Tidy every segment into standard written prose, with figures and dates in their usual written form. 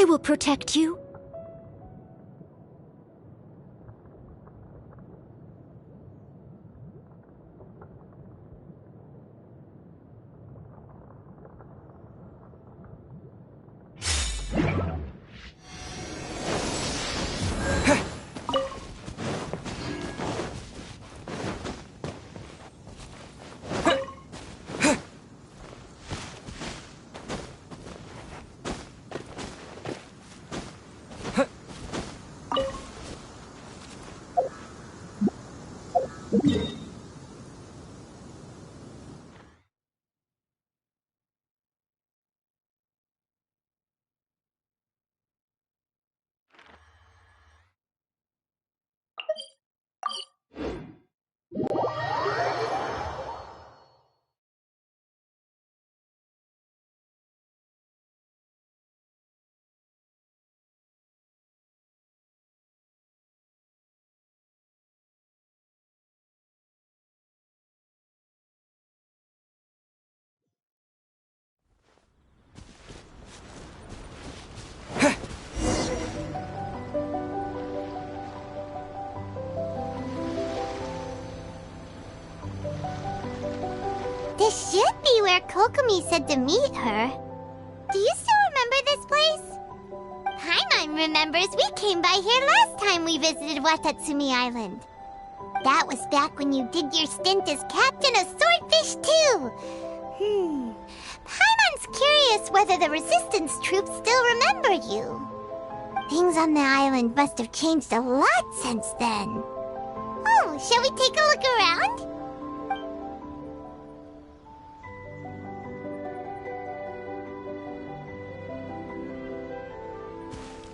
I will protect you. This should be where Kokomi said to meet her. Do you still remember this place? Paimon remembers we came by here last time we visited Watatsumi Island. That was back when you did your stint as captain of Swordfish too. Paimon's curious whether the resistance troops still remember you. Things on the island must have changed a lot since then. Oh, shall we take a look around?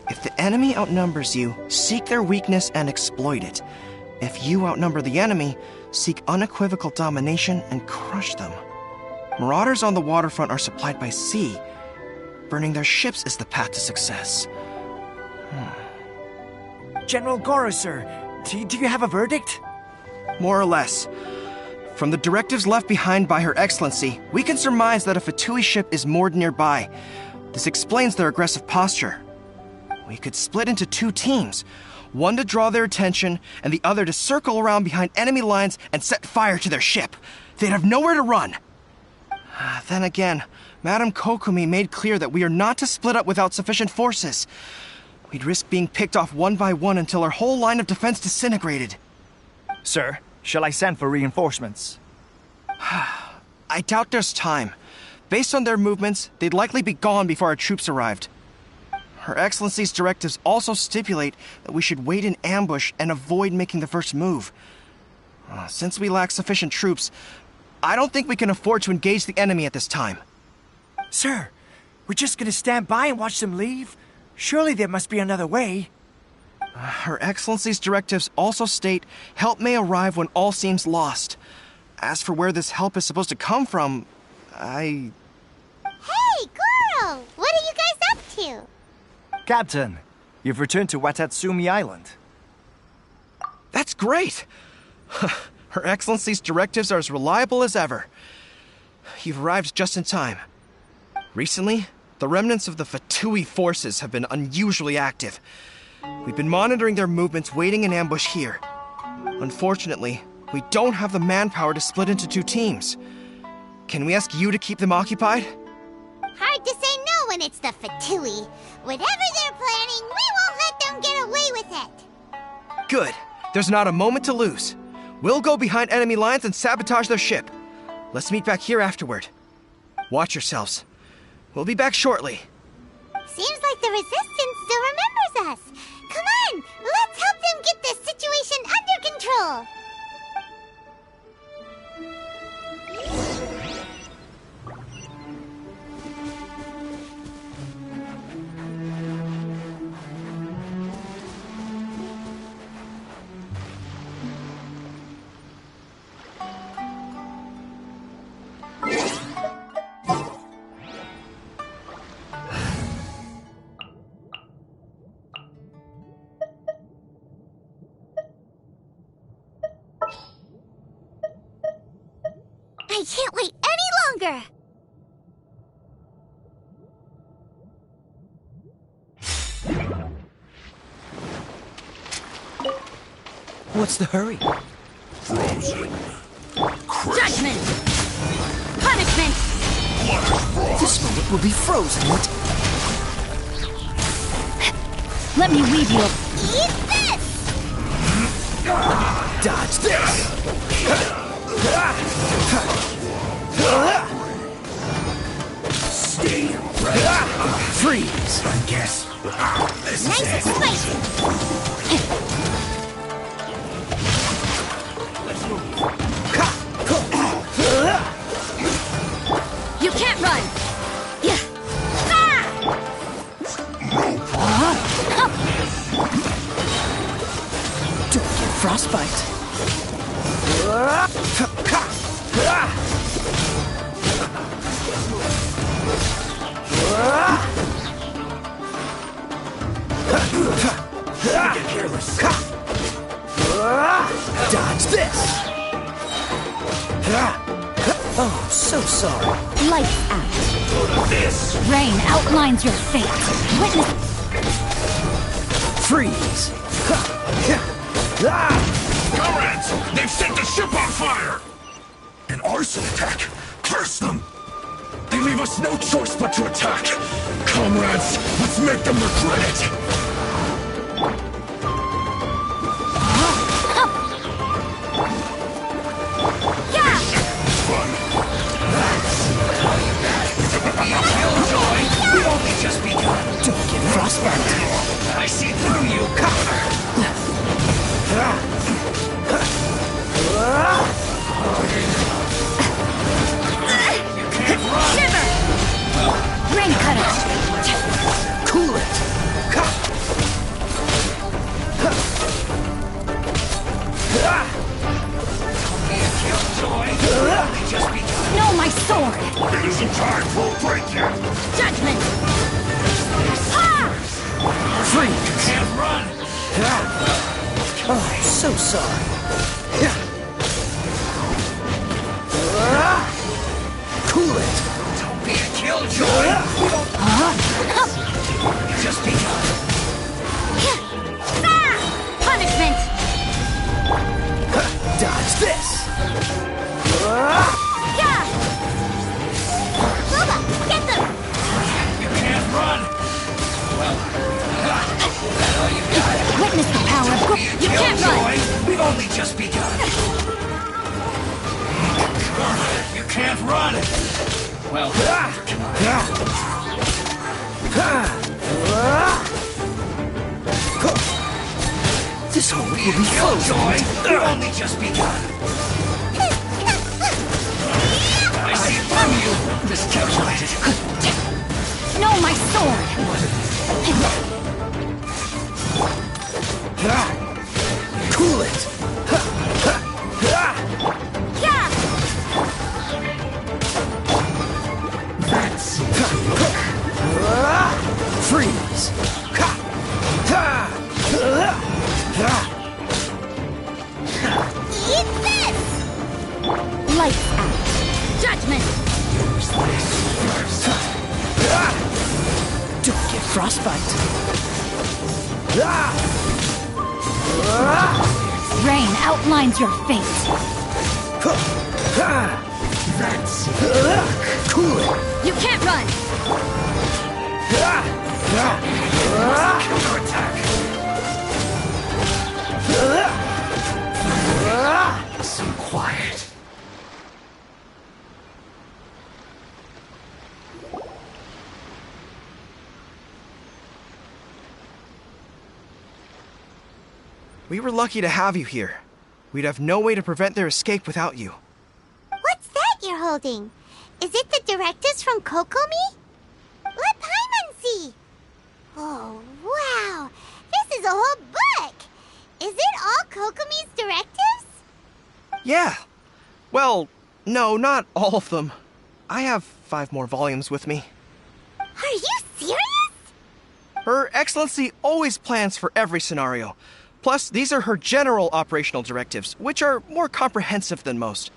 If the enemy outnumbers you, seek their weakness and exploit it. If you outnumber the enemy, seek unequivocal domination and crush them. Marauders on the waterfront are supplied by sea. Burning their ships is the path to success. General Goro, sir, do you have a verdict? More or less. From the directives left behind by Her Excellency, we can surmise that a Fatui ship is moored nearby. This explains their aggressive posture. We could split into two teams, one to draw their attention, and the other to circle around behind enemy lines and set fire to their ship. They'd have nowhere to run. Then again, Madame Kokomi made clear that we are not to split up without sufficient forces. We'd risk being picked off one by one until our whole line of defense disintegrated. Sir, shall I send for reinforcements? I doubt there's time. Based on their movements, they'd likely be gone before our troops arrived. Her Excellency's directives also stipulate that we should wait in ambush and avoid making the first move. Since we lack sufficient troops, I don't think we can afford to engage the enemy at this time. Sir, we're just gonna stand by and watch them leave? Surely there must be another way. Her Excellency's directives also state help may arrive when all seems lost. As for where this help is supposed to come from, Hey, Goro! What are you guys up to? Captain, you've returned to Watatsumi Island. That's great! Her Excellency's directives are as reliable as ever. You've arrived just in time. Recently, the remnants of the Fatui forces have been unusually active. We've been monitoring their movements, waiting in ambush here. Unfortunately, we don't have the manpower to split into two teams. Can we ask you to keep them occupied? Hard to say no when it's the Fatui. Whatever they're planning, we won't let them get away with it. Good. There's not a moment to lose. We'll go behind enemy lines and sabotage their ship. Let's meet back here afterward. Watch yourselves. We'll be back shortly. Seems like the Resistance still remembers us. Come on, let's help them get this situation under control. I can't wait any longer! What's the hurry? Frozen. Judgment! Punishment! This moment will be frozen. Let me weave you. Eat this! Dodge this! Stay right. Freeze! I guess. This Nice and is it. spicy! You can't run! Yeah. Don't get frostbite. Get careless. Dodge this! Oh, so sorry. Lights out. Go to this. Rain outlines your fate. Witness. Freeze! Comrades, they've set the ship on fire! An arson attack. Curse them! They leave us no choice but to attack. Comrades, let's make them regret it. Yeah! Fun. Killjoy, we've only just begun. Don't get frostbite. I see through you. You can't run. Shiver! Rain cutter! Cool it! Killjoy, we've only just begun. No, my sword! It isn't time for a break yet. Judgment! Ha! Freeze! Can't run. Oh, so sorry. Cool it! Don't be a killjoy. We've just begun. Ah! Punishment! Dodge this! Yeah! Boba, get them! You can't run. Well, that all you got? Witness the power of... Be a You can't run! killjoy. We've only just begun. You can't run. Well, This hole will be frozen. Killjoy, we've only just begun. I see through you. Miscalculated. No, my sword! Cool it! Yeah! That's freeze! Eat this! Lights out! Judgment! Don't get frostbite! Rain outlines your fate. That's cool it! You can't run! Counterattack. So quiet. We were lucky to have you here. We'd have no way to prevent their escape without you. What's that you're holding? Is it the directives from Kokomi? Let Paimon see! Oh, wow! This is a whole book! Is it all Kokomi's directives? Yeah. Well, no, not all of them. I have 5 more volumes with me. Are you serious? Her Excellency always plans for every scenario. Plus, these are her general operational directives, which are more comprehensive than most.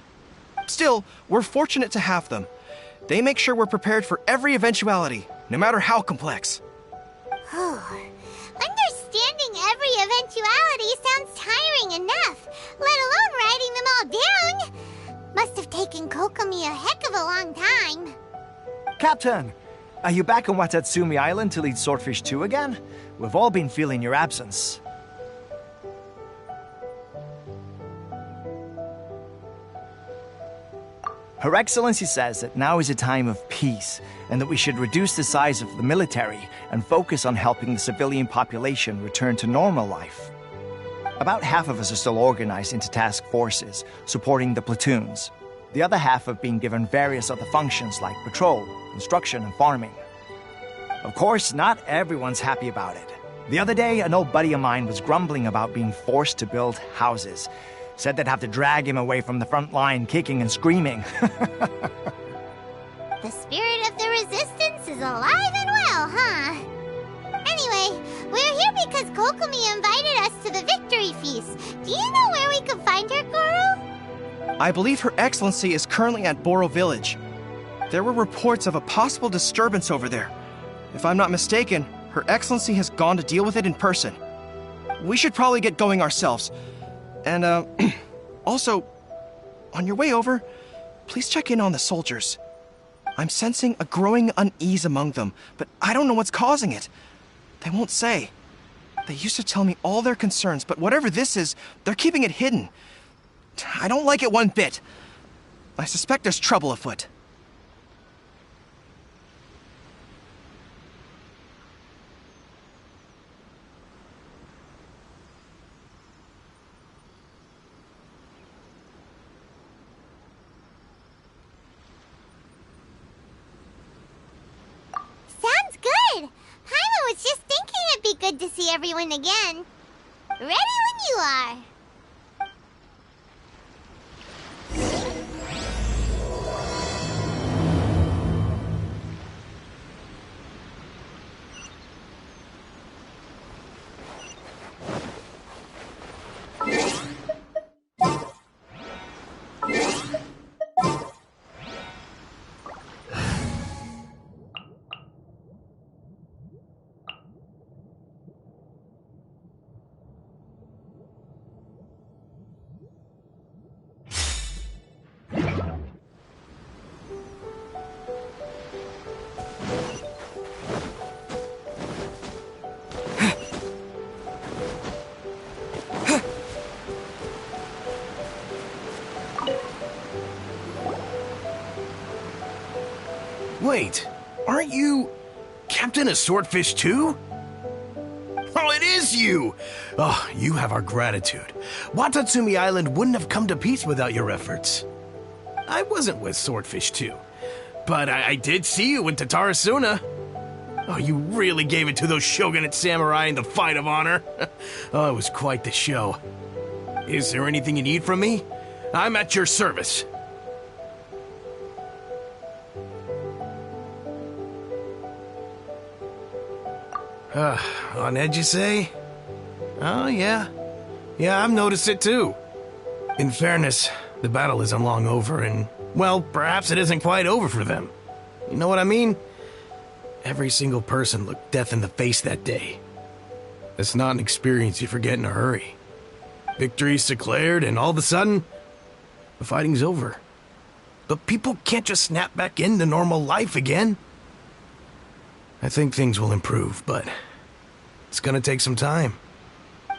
Still, we're fortunate to have them. They make sure we're prepared for every eventuality, no matter how complex. Understanding every every eventuality sounds tiring enough, let alone writing them all down. Must have taken Kokomi a heck of a long time. Captain, are you back on Watatsumi Island to lead Swordfish 2 again? We've all been feeling your absence. Her Excellency says that now is a time of peace, and that we should reduce the size of the military and focus on helping the civilian population return to normal life. About half of us are still organized into task forces, supporting the platoons. The other half have been given various other functions like patrol, construction, and farming. Of course, not everyone's happy about it. The other day, an old buddy of mine was grumbling about being forced to build houses. Said they'd have to drag him away from the front line, kicking and screaming. The spirit of the resistance is alive and well, huh? Anyway, we're here because Kokomi invited us to the victory feast. Do you know where we can find her, Goro? I believe Her Excellency is currently at Boro Village. There were reports of a possible disturbance over there. If I'm not mistaken, Her Excellency has gone to deal with it in person. We should probably get going ourselves. And, also, on your way over, please check in on the soldiers. I'm sensing a growing unease among them, but I don't know what's causing it. They won't say. They used to tell me all their concerns, but whatever this is, they're keeping it hidden. I don't like it one bit. I suspect there's trouble afoot. Sounds good. Paimon was just thinking it'd be good to see everyone again. Ready when you are. Wait, aren't you Captain of Swordfish 2? Oh, it is you! Oh, you have our gratitude. Watatsumi Island wouldn't have come to peace without your efforts. I wasn't with Swordfish 2, but I did see you in Tatarasuna. Oh, you really gave it to those shogunate samurai in the fight of honor. Oh, it was quite the show. Is there anything you need from me? I'm at your service. On edge, you say? Oh, yeah. Yeah, I've noticed it too. In fairness, the battle isn't long over, and, well, perhaps it isn't quite over for them. You know what I mean? Every single person looked death in the face that day. It's not an experience you forget in a hurry. Victory's declared, and all of a sudden, the fighting's over. But people can't just snap back into normal life again. I think things will improve, but it's gonna take some time.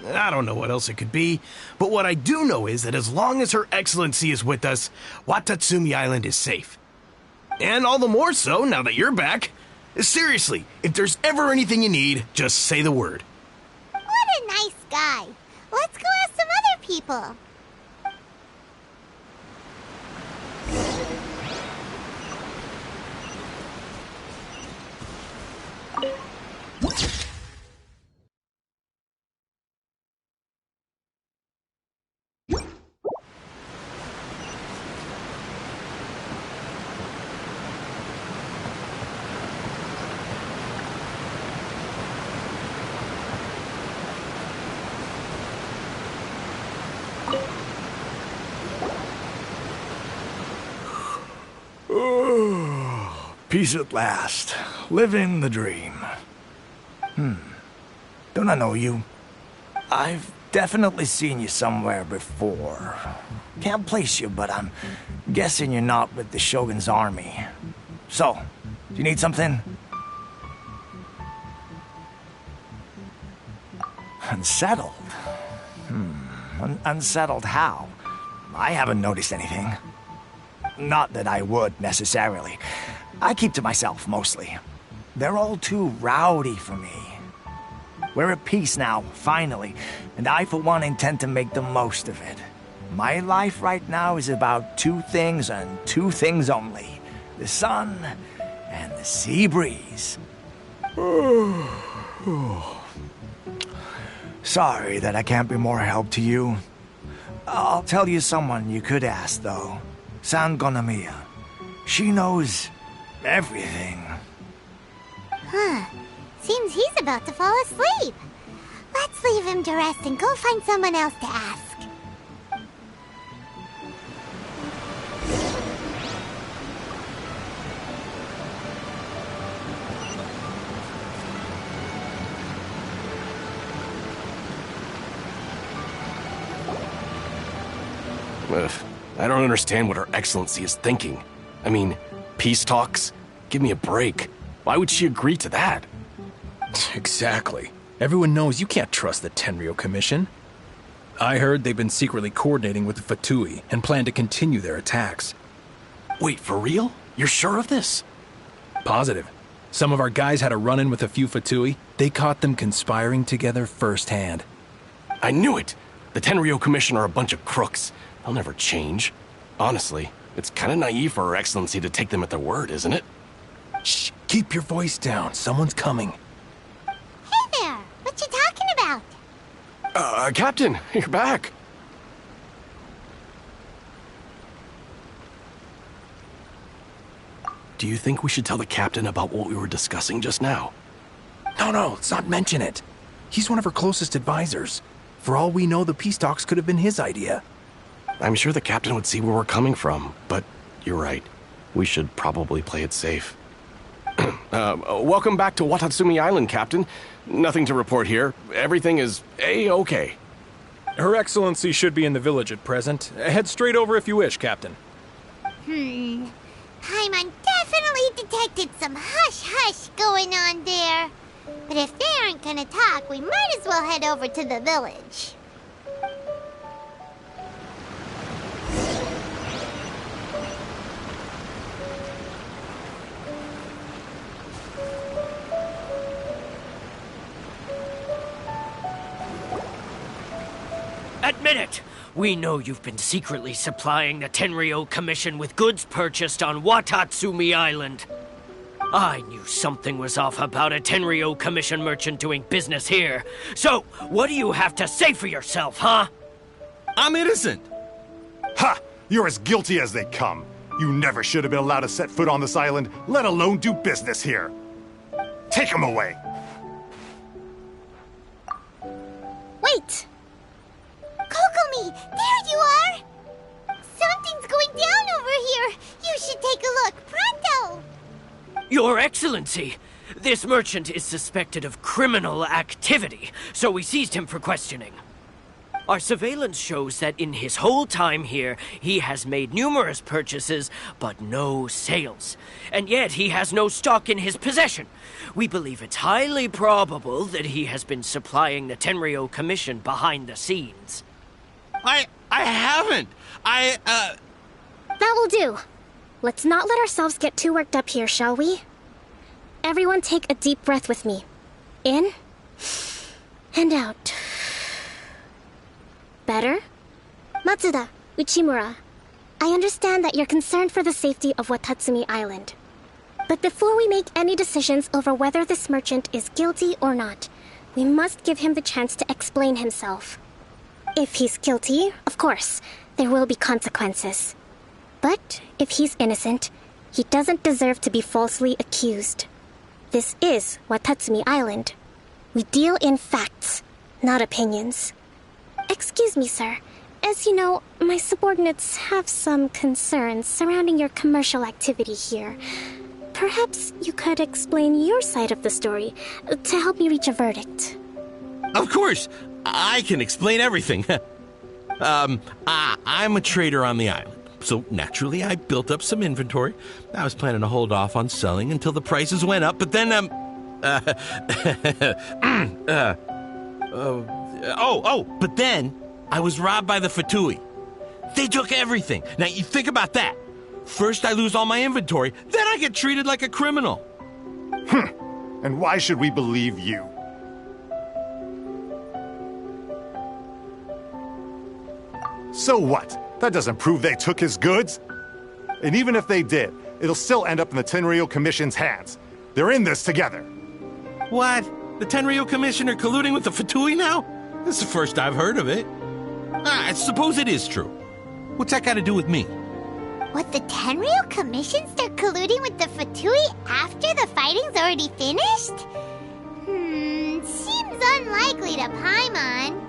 I don't know what else it could be, but what I do know is that as long as Her Excellency is with us, Watatsumi Island is safe. And all the more so now that you're back. Seriously, if there's ever anything you need, just say the word. What a nice guy. Let's go ask some other people. Peace at last. Living the dream. Don't I know you? I've definitely seen you somewhere before. Can't place you, but I'm guessing you're not with the Shogun's army. So, do you need something? Unsettled? Unsettled how? I haven't noticed anything. Not that I would, necessarily. I keep to myself, mostly. They're all too rowdy for me. We're at peace now, finally, and I, for one, intend to make the most of it. My life right now is about two things and two things only. The sun and the sea breeze. Sorry that I can't be more help to you. I'll tell you someone you could ask, though. San Gonamiya. She knows everything. Huh. Seems he's about to fall asleep. Let's leave him to rest and go find someone else to ask. I don't understand what Her Excellency is thinking. I mean, peace talks? Give me a break. Why would she agree to that? Exactly. Everyone knows you can't trust the Tenryo Commission. I heard they've been secretly coordinating with the Fatui and plan to continue their attacks. Wait, for real? You're sure of this? Positive. Some of our guys had a run-in with a few Fatui. They caught them conspiring together firsthand. I knew it! The Tenryo Commission are a bunch of crooks. They'll never change. Honestly, it's kind of naive for Her Excellency to take them at their word, isn't it? Shh! Keep your voice down. Someone's coming. Hey there! What you talking about? Captain, you're back. Do you think we should tell the captain about what we were discussing just now? No, let's not mention it. He's one of her closest advisors. For all we know, the peace talks could have been his idea. I'm sure the captain would see where we're coming from, but you're right. We should probably play it safe. Welcome back to Watatsumi Island, Captain. Nothing to report here. Everything is A-okay. Her Excellency should be in the village at present. Head straight over if you wish, Captain. Paimon definitely detected some hush-hush going on there. But if they aren't gonna talk, we might as well head over to the village. Admit it! We know you've been secretly supplying the Tenryo Commission with goods purchased on Watatsumi Island. I knew something was off about a Tenryo Commission merchant doing business here. So, what do you have to say for yourself, huh? I'm innocent! Ha! You're as guilty as they come. You never should have been allowed to set foot on this island, let alone do business here. Take him away! Wait! Kokomi, there you are! Something's going down over here! You should take a look, pronto! Your Excellency, this merchant is suspected of criminal activity, so we seized him for questioning. Our surveillance shows that in his whole time here, he has made numerous purchases, but no sales. And yet he has no stock in his possession. We believe it's highly probable that he has been supplying the Tenryo Commission behind the scenes. I haven't! That will do. Let's not let ourselves get too worked up here, shall we? Everyone take a deep breath with me. In and out. Better? Matsuda, Uchimura, I understand that you're concerned for the safety of Watatsumi Island. But before we make any decisions over whether this merchant is guilty or not, we must give him the chance to explain himself. If he's guilty, of course, there will be consequences. But if he's innocent, he doesn't deserve to be falsely accused. This is Watatsumi Island. We deal in facts, not opinions. Excuse me, sir. As you know, my subordinates have some concerns surrounding your commercial activity here. Perhaps you could explain your side of the story to help me reach a verdict. Of course! I can explain everything. I'm a trader on the island, so naturally I built up some inventory. I was planning to hold off on selling until the prices went up, but then, but then I was robbed by the Fatui. They took everything. Now, you think about that. First I lose all my inventory, then I get treated like a criminal. And why should we believe you? So what? That doesn't prove they took his goods. And even if they did, it'll still end up in the Tenryou Commission's hands. They're in this together. What? The Tenryou Commission are colluding with the Fatui now? This is the first I've heard of it. I suppose it is true. What's that got to do with me? What, the Tenryou Commission start colluding with the Fatui after the fighting's already finished? Seems unlikely to Paimon.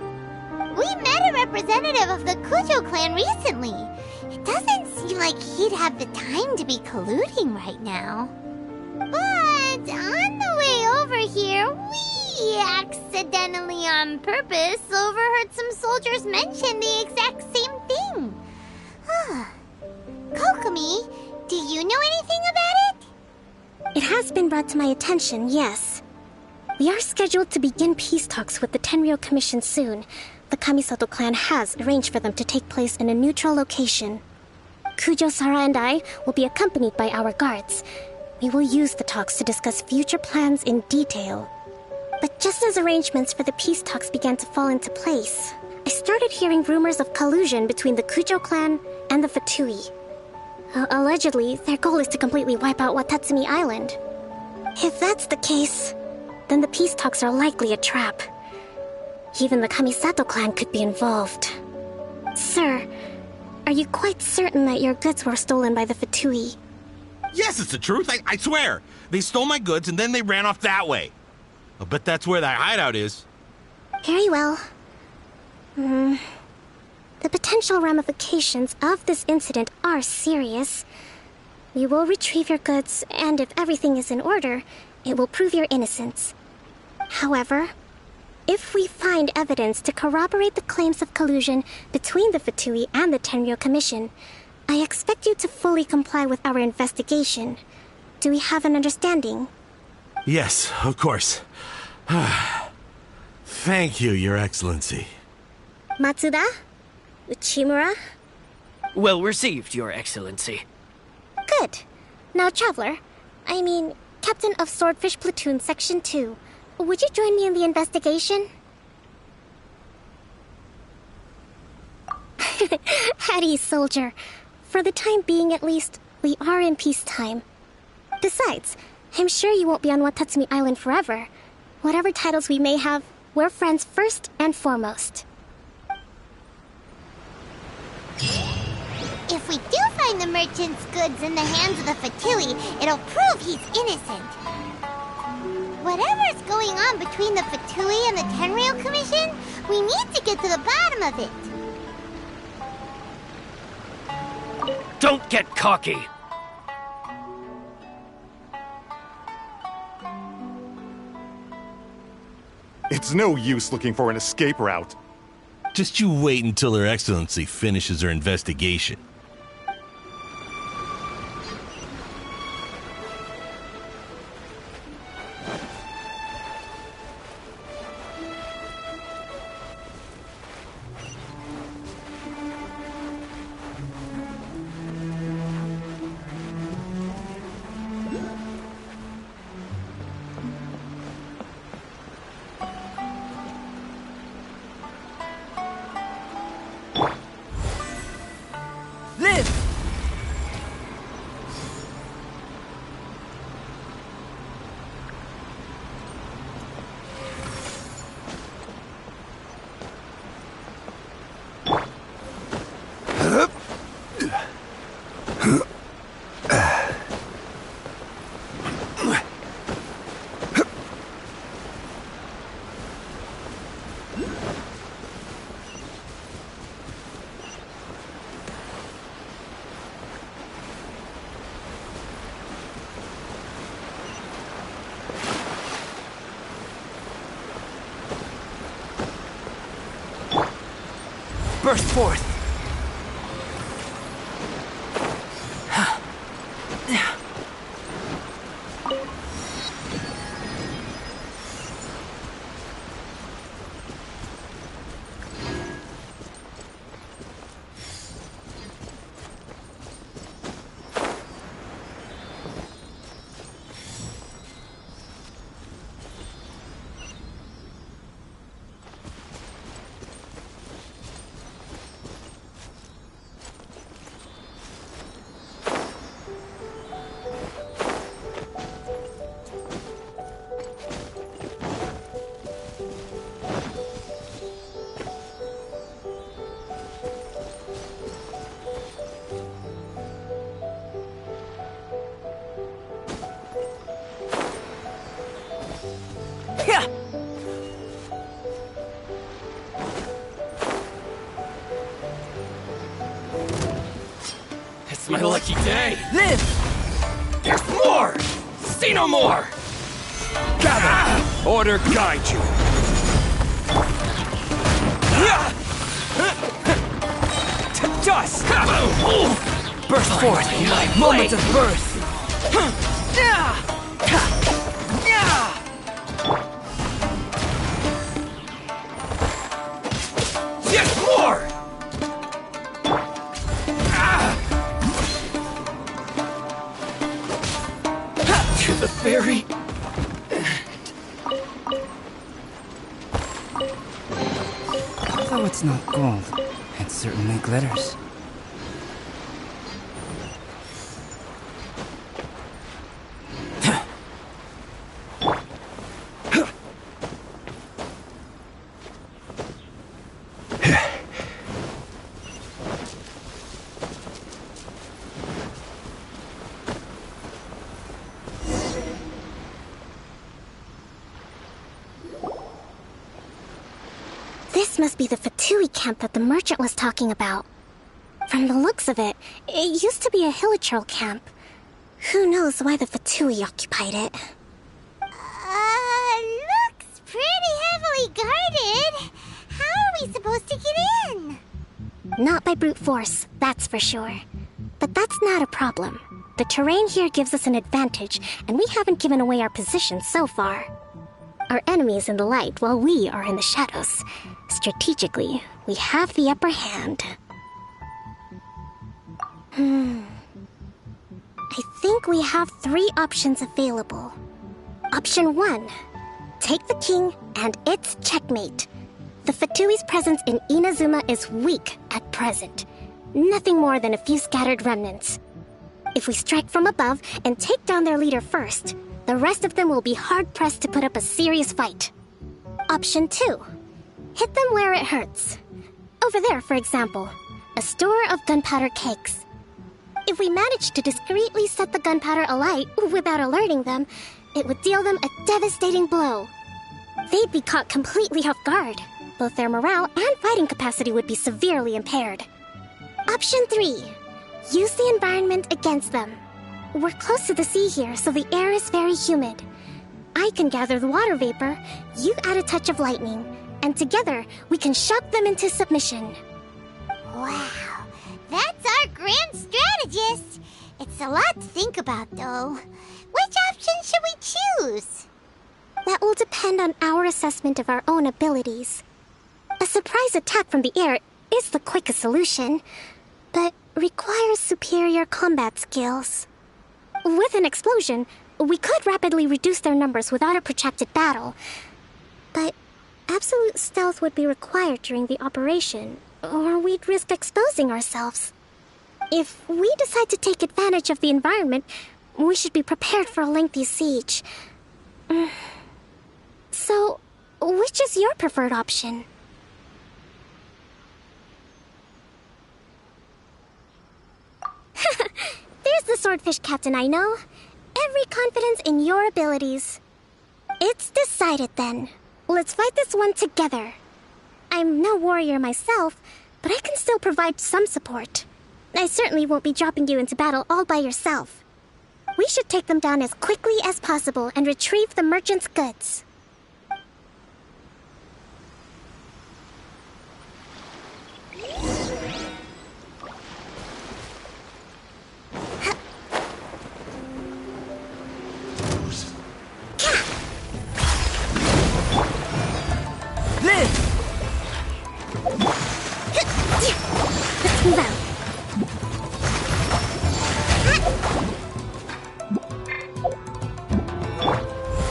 We met a representative of the Kujo clan recently. It doesn't seem like he'd have the time to be colluding right now. But on the way over here, we accidentally on purpose overheard some soldiers mention the exact same thing. Kokomi, do you know anything about it? It has been brought to my attention, yes. We are scheduled to begin peace talks with the Tenryou Commission soon. The Kamisato clan has arranged for them to take place in a neutral location. Kujo, Sara, and I will be accompanied by our guards. We will use the talks to discuss future plans in detail. But just as arrangements for the peace talks began to fall into place, I started hearing rumors of collusion between the Kujo clan and the Fatui. Allegedly, their goal is to completely wipe out Watatsumi Island. If that's the case, then the peace talks are likely a trap. Even the Kamisato clan could be involved. Sir, are you quite certain that your goods were stolen by the Fatui? Yes, it's the truth. I swear. They stole my goods and then they ran off that way. I'll bet that's where that hideout is. Very well. The potential ramifications of this incident are serious. We will retrieve your goods, and if everything is in order, it will prove your innocence. However, if we find evidence to corroborate the claims of collusion between the Fatui and the Tenryou Commission, I expect you to fully comply with our investigation. Do we have an understanding? Yes, of course. Thank you, Your Excellency. Matsuda? Uchimura? Well received, Your Excellency. Good. Now, Traveler, Captain of Swordfish Platoon Section 2, would you join me in the investigation? At ease, soldier. For the time being, at least, we are in peacetime. Besides, I'm sure you won't be on Watatsumi Island forever. Whatever titles we may have, we're friends first and foremost. If we do find the merchant's goods in the hands of the Fatui, it'll prove he's innocent. Whatever's going on between the Fatui and the Tenryou Commission, we need to get to the bottom of it. Don't get cocky! It's no use looking for an escape route. Just you wait until Her Excellency finishes her investigation. burst forth. It's my lucky day. Live! There's more! See no more! Gather! Order guide you. To dust! Burst forth in my moment of birth! Yes, more! To the ferry. Although it's not gold, it certainly glitters. This must be the Fatui camp that the merchant was talking about. From the looks of it, it used to be a Hilichurl camp. Who knows why the Fatui occupied it? Looks pretty heavily guarded. How are we supposed to get in? Not by brute force, that's for sure. But that's not a problem. The terrain here gives us an advantage, and we haven't given away our position so far. Our enemy is in the light while we are in the shadows. Strategically, we have the upper hand. I think we have 3 options available. Option 1. Take the king and it's checkmate. The Fatui's presence in Inazuma is weak at present. Nothing more than a few scattered remnants. If we strike from above and take down their leader first, the rest of them will be hard-pressed to put up a serious fight. Option 2. Hit them where it hurts. Over there, for example, a store of gunpowder cakes. If we manage to discreetly set the gunpowder alight without alerting them, it would deal them a devastating blow. They'd be caught completely off guard. Both their morale and fighting capacity would be severely impaired. Option 3. Use the environment against them. We're close to the sea here, so the air is very humid. I can gather the water vapor, you add a touch of lightning, and together we can shock them into submission. Wow, that's our grand strategist. It's a lot to think about, though. Which option should we choose? That will depend on our assessment of our own abilities. A surprise attack from the air is the quickest solution, but requires superior combat skills. With an explosion, we could rapidly reduce their numbers without a protracted battle, but absolute stealth would be required during the operation, or we'd risk exposing ourselves. If we decide to take advantage of the environment, we should be prepared for a lengthy siege. So, which is your preferred option? There's the swordfish captain I know. Every confidence in your abilities. It's decided then. Let's fight this one together. I'm no warrior myself, but I can still provide some support. I certainly won't be dropping you into battle all by yourself. We should take them down as quickly as possible and retrieve the merchant's goods.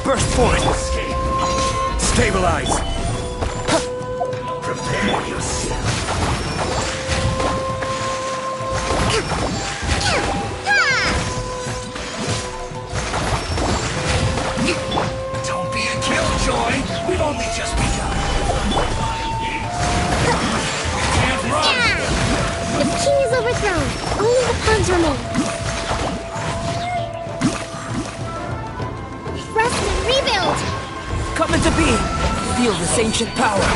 burst forth! Stabilize! Prepare yourself. Don't be a killjoy! We've only just begun. Can't run! The king is overthrown. Only the pawns remain. Rest and rebuild! Coming to be! Feel this ancient power!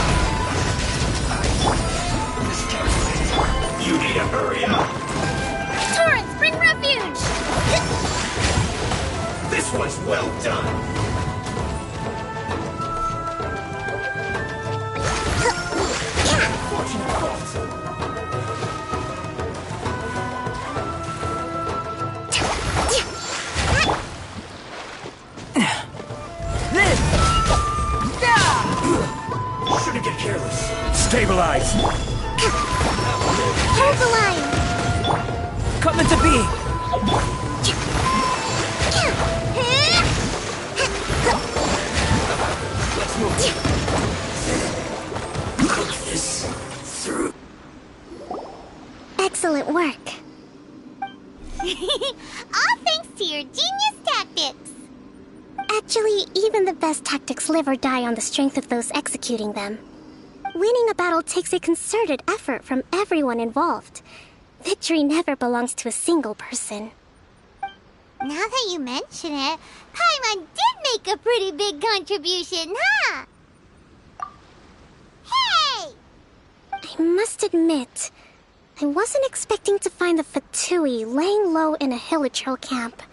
You need to hurry up! Torrents, bring refuge! This one's well done! Shouldn't get careless. Stabilize! Hold the line! Coming to be! Let's move. Cook this through. Excellent work. All thanks to your genius tactics. Actually, even the best tactics live or die on the strength of those executing them. Winning a battle takes a concerted effort from everyone involved. Victory never belongs to a single person. Now that you mention it, Paimon did make a pretty big contribution, huh? Hey! I must admit, I wasn't expecting to find the Fatui laying low in a Hilichurl camp.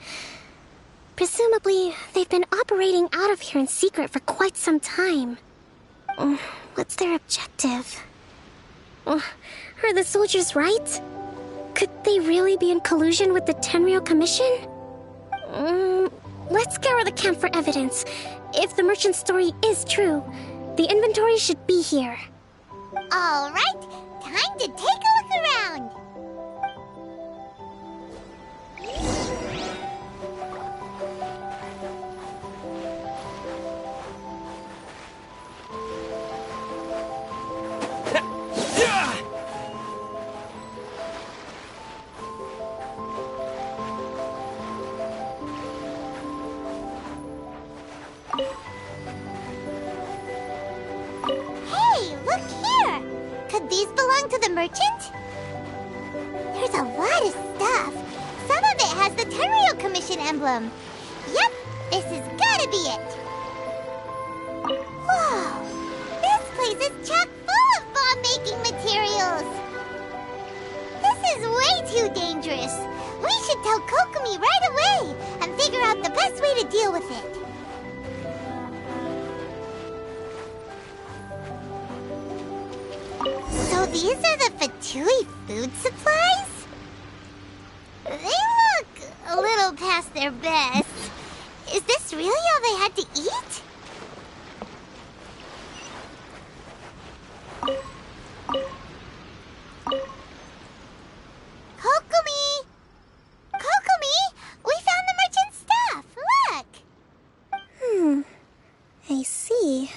Presumably, they've been operating out of here in secret for quite some time. What's their objective? Are the soldiers right? Could they really be in collusion with the Tenryou Commission? Let's scour the camp for evidence. If the merchant's story is true, the inventory should be here. All right, time to take a look around. Hey, look here! Could these belong to the merchant? There's a lot of stuff. Some of it has the Tenryou Commission emblem. Yep, this has gotta be it. Whoa! This place is chock full of bomb-making materials. This is way too dangerous. We should tell Kokomi right away and figure out the best way to deal with it. So these are the Fatui food supplies? They look a little past their best. Is this really all they had to eat? Kokomi! Kokomi! We found the merchant's stuff! Look! I see.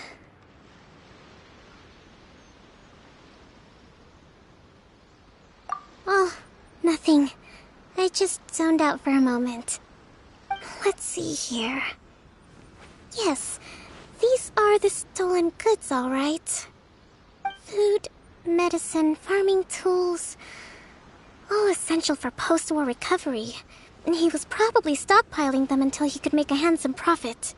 Oh, nothing. I just zoned out for a moment. Let's see here. Yes, these are the stolen goods, all right. Food, medicine, farming tools. All essential for post-war recovery. And he was probably stockpiling them until he could make a handsome profit.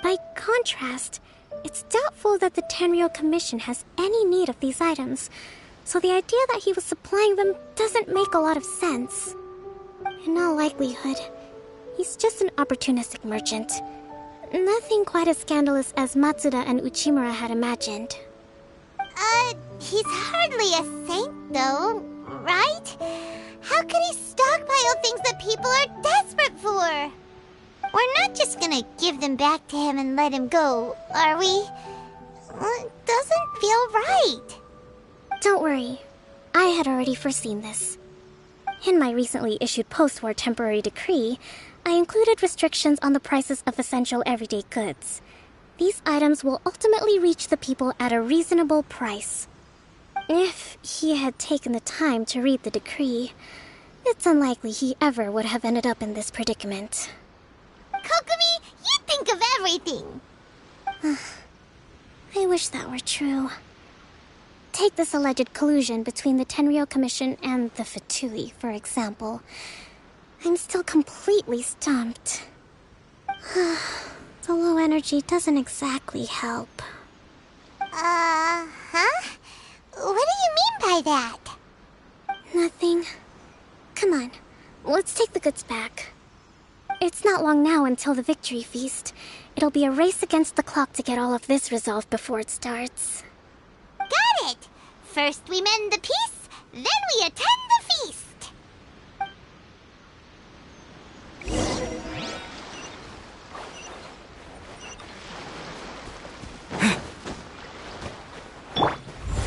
By contrast, It's doubtful that the Tenryou Commission has any need of these items, so the idea that he was supplying them doesn't make a lot of sense. In all likelihood, he's just an opportunistic merchant. Nothing quite as scandalous as Matsuda and Uchimura had imagined. He's hardly a saint, though, right? How could he stockpile things that people are desperate for? We're not just gonna give them back to him and let him go, are we? It doesn't feel right. Don't worry. I had already foreseen this. In my recently issued post-war temporary decree, I included restrictions on the prices of essential everyday goods. These items will ultimately reach the people at a reasonable price. If he had taken the time to read the decree, it's unlikely he ever would have ended up in this predicament. Kokomi, you think of everything! I wish that were true. Take this alleged collusion between the Tenryou Commission and the Fatui, for example. I'm still completely stumped. The low energy doesn't exactly help. Huh? What do you mean by that? Nothing. Come on, let's take the goods back. It's not long now until the victory feast. It'll be a race against the clock to get all of this resolved before it starts. Got it! First we mend the peace, then we attend the feast!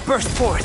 Burst forth!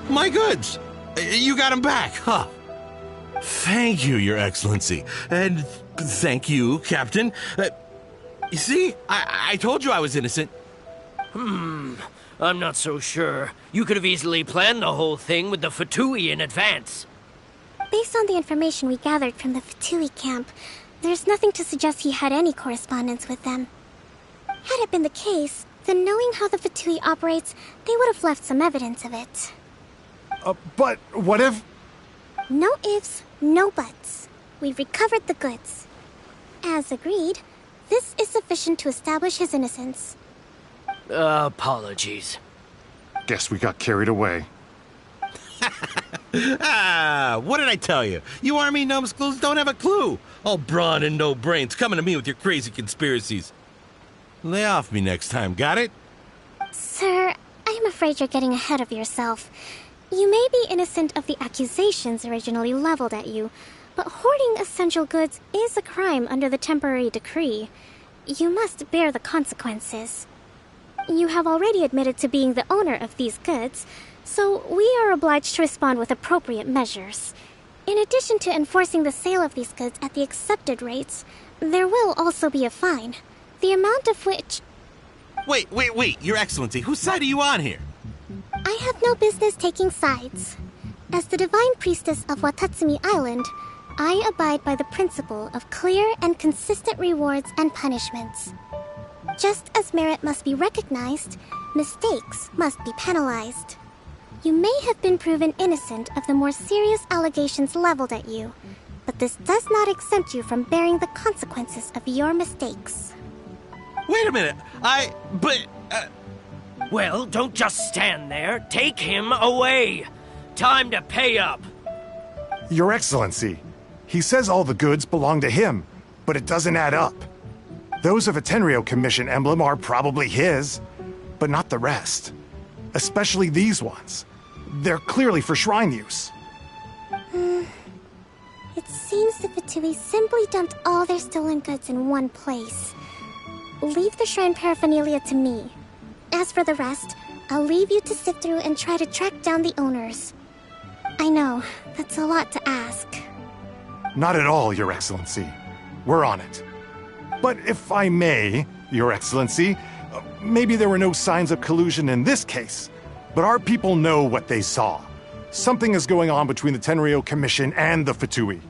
My goods! You got them back, huh? Thank you, Your Excellency. And thank you, Captain. You see, I told you I was innocent. I'm not so sure. You could have easily planned the whole thing with the Fatui in advance. Based on the information we gathered from the Fatui camp, there's nothing to suggest he had any correspondence with them. Had it been the case, then knowing how the Fatui operates, they would have left some evidence of it. But what if... No ifs, no buts. We've recovered the goods. As agreed, this is sufficient to establish his innocence. Apologies. Guess we got carried away. What did I tell you? You army numbskulls don't have a clue. All brawn and no brains coming to me with your crazy conspiracies. Lay off me next time, got it? Sir, I'm afraid you're getting ahead of yourself. You may be innocent of the accusations originally leveled at you, but hoarding essential goods is a crime under the temporary decree. You must bear the consequences. You have already admitted to being the owner of these goods, so we are obliged to respond with appropriate measures. In addition to enforcing the sale of these goods at the accepted rates, there will also be a fine, the amount of which... Wait, Your Excellency, whose side are you on here? I have no business taking sides. As the Divine Priestess of Watatsumi Island, I abide by the principle of clear and consistent rewards and punishments. Just as merit must be recognized, mistakes must be penalized. You may have been proven innocent of the more serious allegations leveled at you, but this does not exempt you from bearing the consequences of your mistakes. Wait a minute. Well, don't just stand there. Take him away. Time to pay up. Your Excellency, he says all the goods belong to him, but it doesn't add up. Those of a Tenryo Commission emblem are probably his, but not the rest. Especially these ones. They're clearly for shrine use. It seems the Fatui simply dumped all their stolen goods in one place. Leave the shrine paraphernalia to me. As for the rest, I'll leave you to sift through and try to track down the owners. I know, that's a lot to ask. Not at all, Your Excellency. We're on it. But if I may, Your Excellency, maybe there were no signs of collusion in this case, but our people know what they saw. Something is going on between the Tenryo Commission and the Fatui.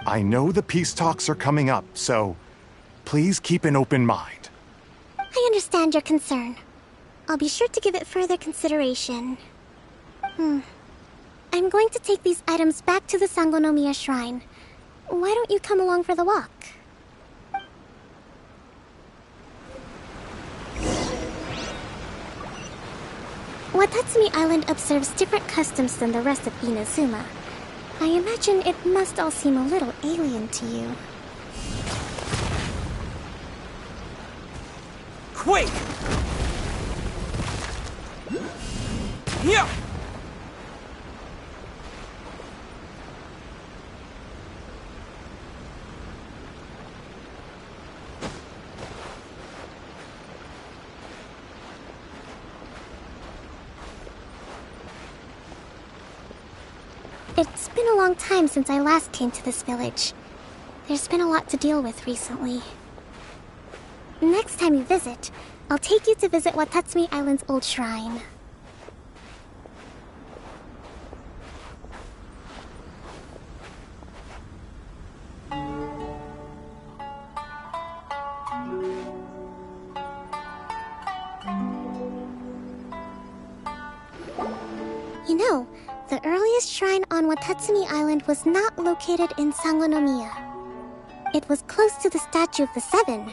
I know the peace talks are coming up, so please keep an open mind. I understand your concern. I'll be sure to give it further consideration. I'm going to take these items back to the Sangonomiya Shrine. Why don't you come along for the walk? Watatsumi Island observes different customs than the rest of Inazuma. I imagine it must all seem a little alien to you. Quick! Yeah! It's been a long time since I last came to this village. There's been a lot to deal with recently. Next time you visit, I'll take you to visit Watatsumi Island's old shrine. You know, the earliest shrine on Watatsumi Island was not located in Sangonomiya. It was close to the Statue of the Seven.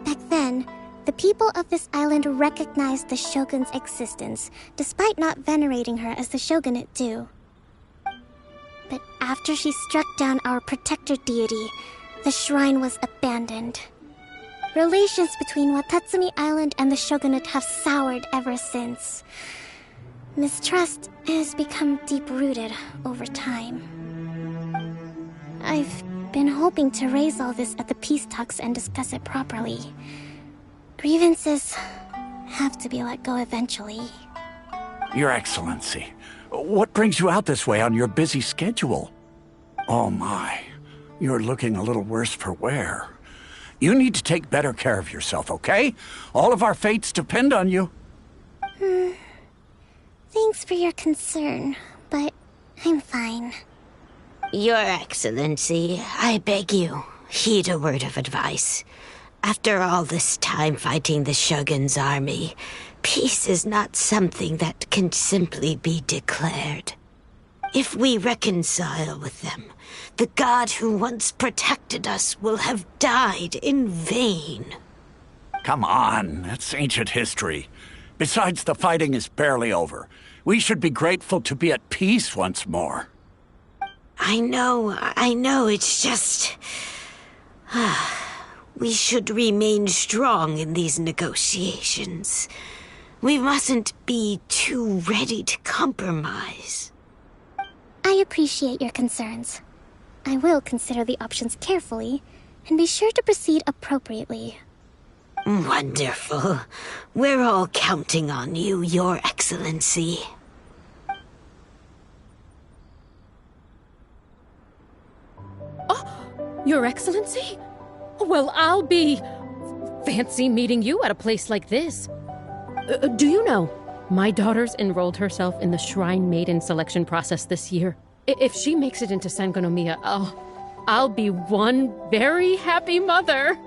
Back then, the people of this island recognized the shogun's existence, despite not venerating her as the shogunate do. But after she struck down our protector deity, the shrine was abandoned. Relations between Watatsumi Island and the shogunate have soured ever since. Mistrust has become deep-rooted over time. I've been hoping to raise all this at the peace talks and discuss it properly. Grievances have to be let go eventually. Your Excellency, what brings you out this way on your busy schedule? Oh my, you're looking a little worse for wear. You need to take better care of yourself, okay? All of our fates depend on you. Thanks for your concern, but I'm fine. Your Excellency, I beg you, heed a word of advice. After all this time fighting the Shogun's army, peace is not something that can simply be declared. If we reconcile with them, the god who once protected us will have died in vain. Come on, that's ancient history. Besides, the fighting is barely over. We should be grateful to be at peace once more. I know, it's just... We should remain strong in these negotiations. We mustn't be too ready to compromise. I appreciate your concerns. I will consider the options carefully, and be sure to proceed appropriately. Wonderful. We're all counting on you, Your Excellency. Oh, Your Excellency? Well, I'll be... fancy meeting you at a place like this. Do you know, my daughter's enrolled herself in the Shrine Maiden selection process this year. If she makes it into Sangonomiya, I'll be one very happy mother.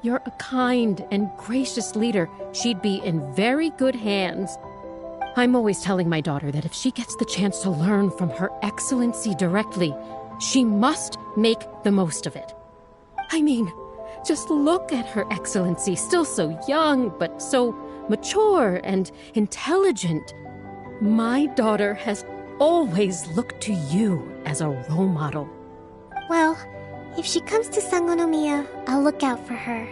You're a kind and gracious leader. She'd be in very good hands. I'm always telling my daughter that if she gets the chance to learn from Her Excellency directly, she must make the most of it. I mean, just look at Her Excellency, still so young, but so mature and intelligent. My daughter has always looked to you as a role model. Well, if she comes to Sangonomiya, I'll look out for her.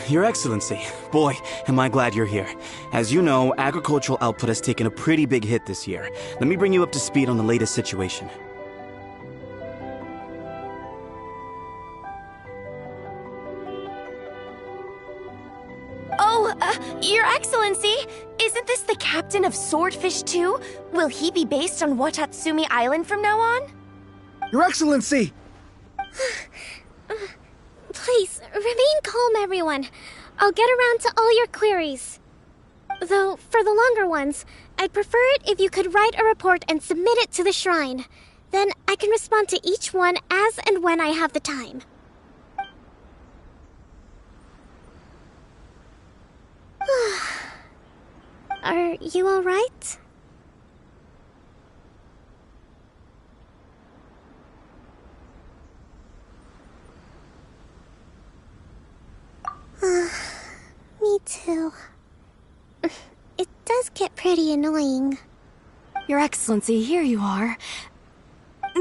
Your Excellency. Boy, am I glad you're here. As you know, agricultural output has taken a pretty big hit this year. Let me bring you up to speed on the latest situation. Oh, Your Excellency! Isn't this the captain of Swordfish too? Will he be based on Watatsumi Island from now on? Your Excellency! Please, remain calm, everyone. I'll get around to all your queries. Though, for the longer ones, I'd prefer it if you could write a report and submit it to the shrine. Then I can respond to each one as and when I have the time. Are you all right? Me too. It does get pretty annoying. Your Excellency, here you are.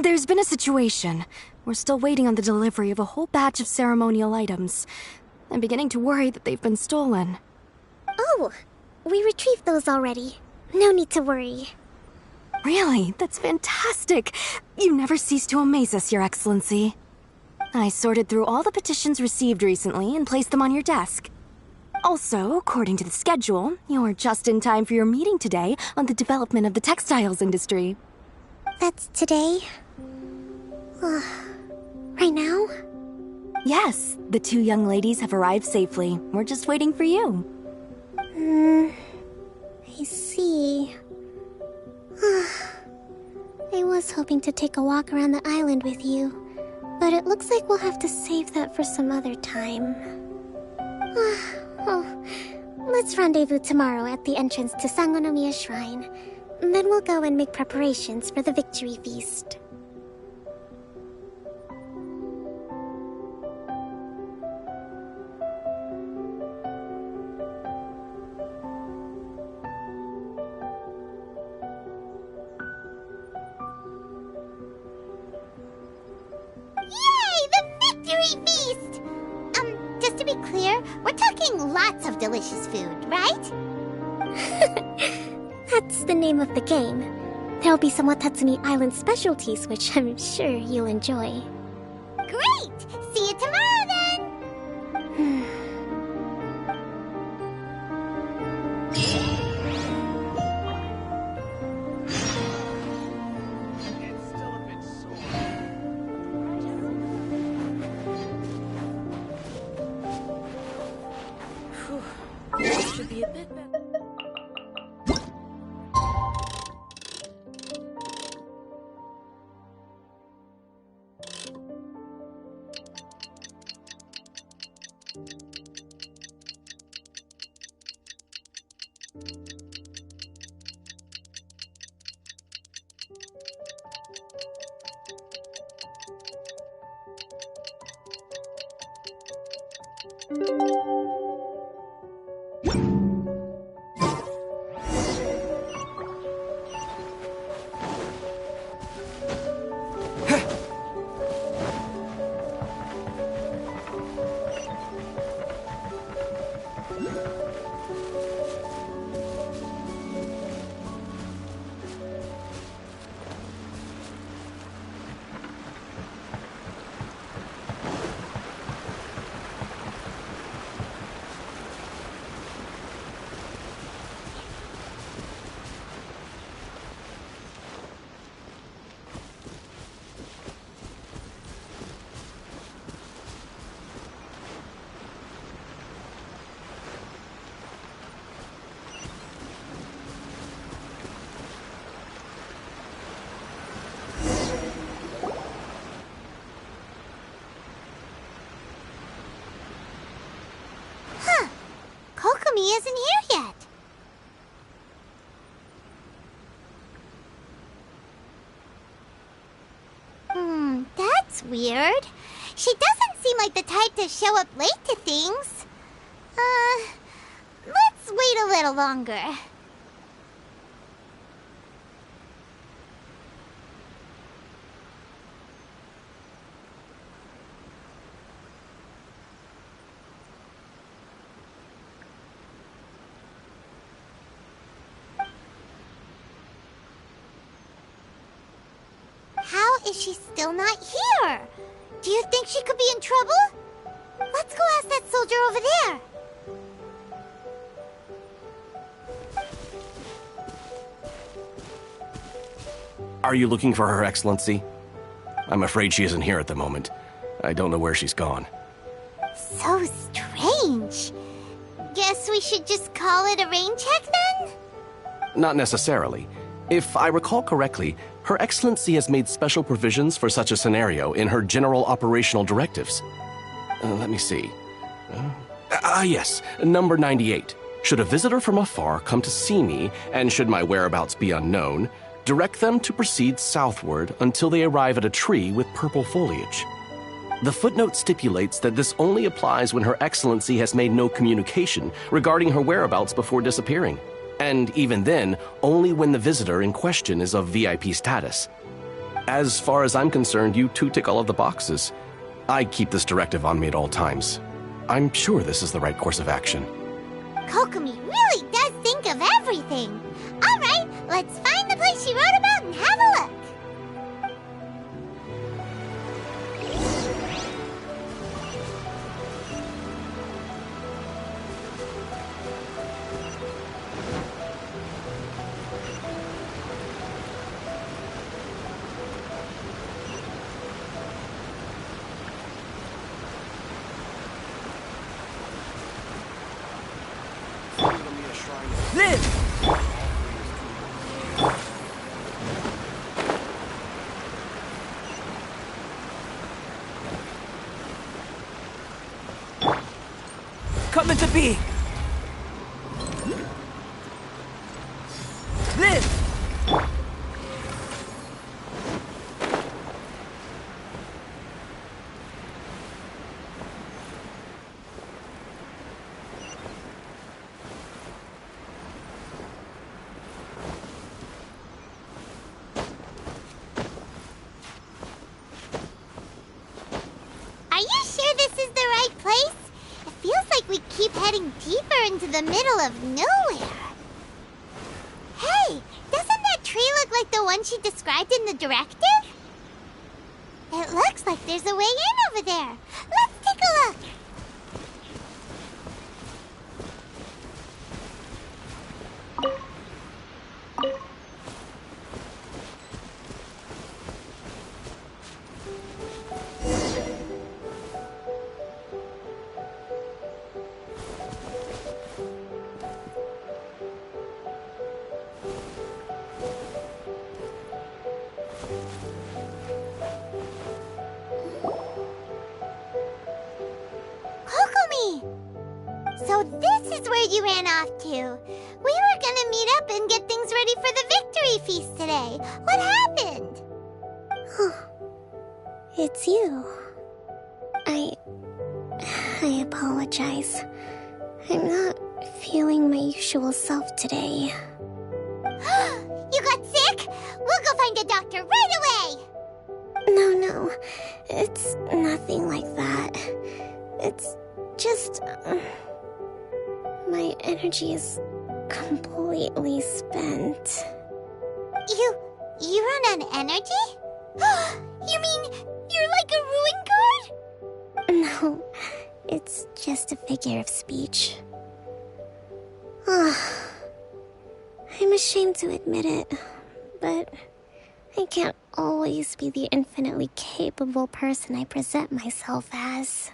There's been a situation. We're still waiting on the delivery of a whole batch of ceremonial items. I'm beginning to worry that they've been stolen. Oh, we retrieved those already. No need to worry. Really? That's fantastic. You never cease to amaze us, Your Excellency. I sorted through all the petitions received recently and placed them on your desk. Also, according to the schedule, you're just in time for your meeting today on the development of the textiles industry. That's today? Right now? Yes, the two young ladies have arrived safely. We're just waiting for you. I see. I was hoping to take a walk around the island with you, but it looks like we'll have to save that for some other time. Oh, let's rendezvous tomorrow at the entrance to Sangonomiya Shrine. Then we'll go and make preparations for the victory feast. Just to be clear, we're talking lots of delicious food, right? That's the name of the game. There'll be some Watatsumi Island specialties, which I'm sure you'll enjoy. Great! See you tomorrow, then! Should be a bit better. Kokomi isn't here yet. That's weird. She doesn't seem like the type to show up late to things. Let's wait a little longer. How is she still not here? Do you think she could be in trouble? Let's go ask that soldier over there. Are you looking for Her Excellency? I'm afraid she isn't here at the moment. I don't know where she's gone. So strange. Guess we should just call it a rain check then? Not necessarily. If I recall correctly, Her Excellency has made special provisions for such a scenario in her general operational directives. Let me see. Yes, number 98. Should a visitor from afar come to see me, and should my whereabouts be unknown, direct them to proceed southward until they arrive at a tree with purple foliage. The footnote stipulates that this only applies when Her Excellency has made no communication regarding her whereabouts before disappearing. And even then, only when the visitor in question is of VIP status. As far as I'm concerned, you two tick all of the boxes. I keep this directive on me at all times. I'm sure this is the right course of action. Kokomi really does think of everything. All right, let's find the place she wrote about and have a look. Live! Come into being! Live! Are you sure this is the right place? It feels like we keep heading deeper into the middle of nowhere. Hey, doesn't that tree look like the one she described in the directive? It looks like there's a way in over there. Let's take a look. Kokomi! So this is where you ran off to. We were gonna meet up and get things ready for the victory feast today. What happened? It's you. I apologize. I'm not feeling my usual self today. You got sick? We'll go find a doctor right away! No. It's nothing like that. It's just... my energy is completely spent. You run on energy? You mean you're like a ruin guard? No, it's just a figure of speech. I'm ashamed to admit it, but I can't always be the infinitely capable person I present myself as.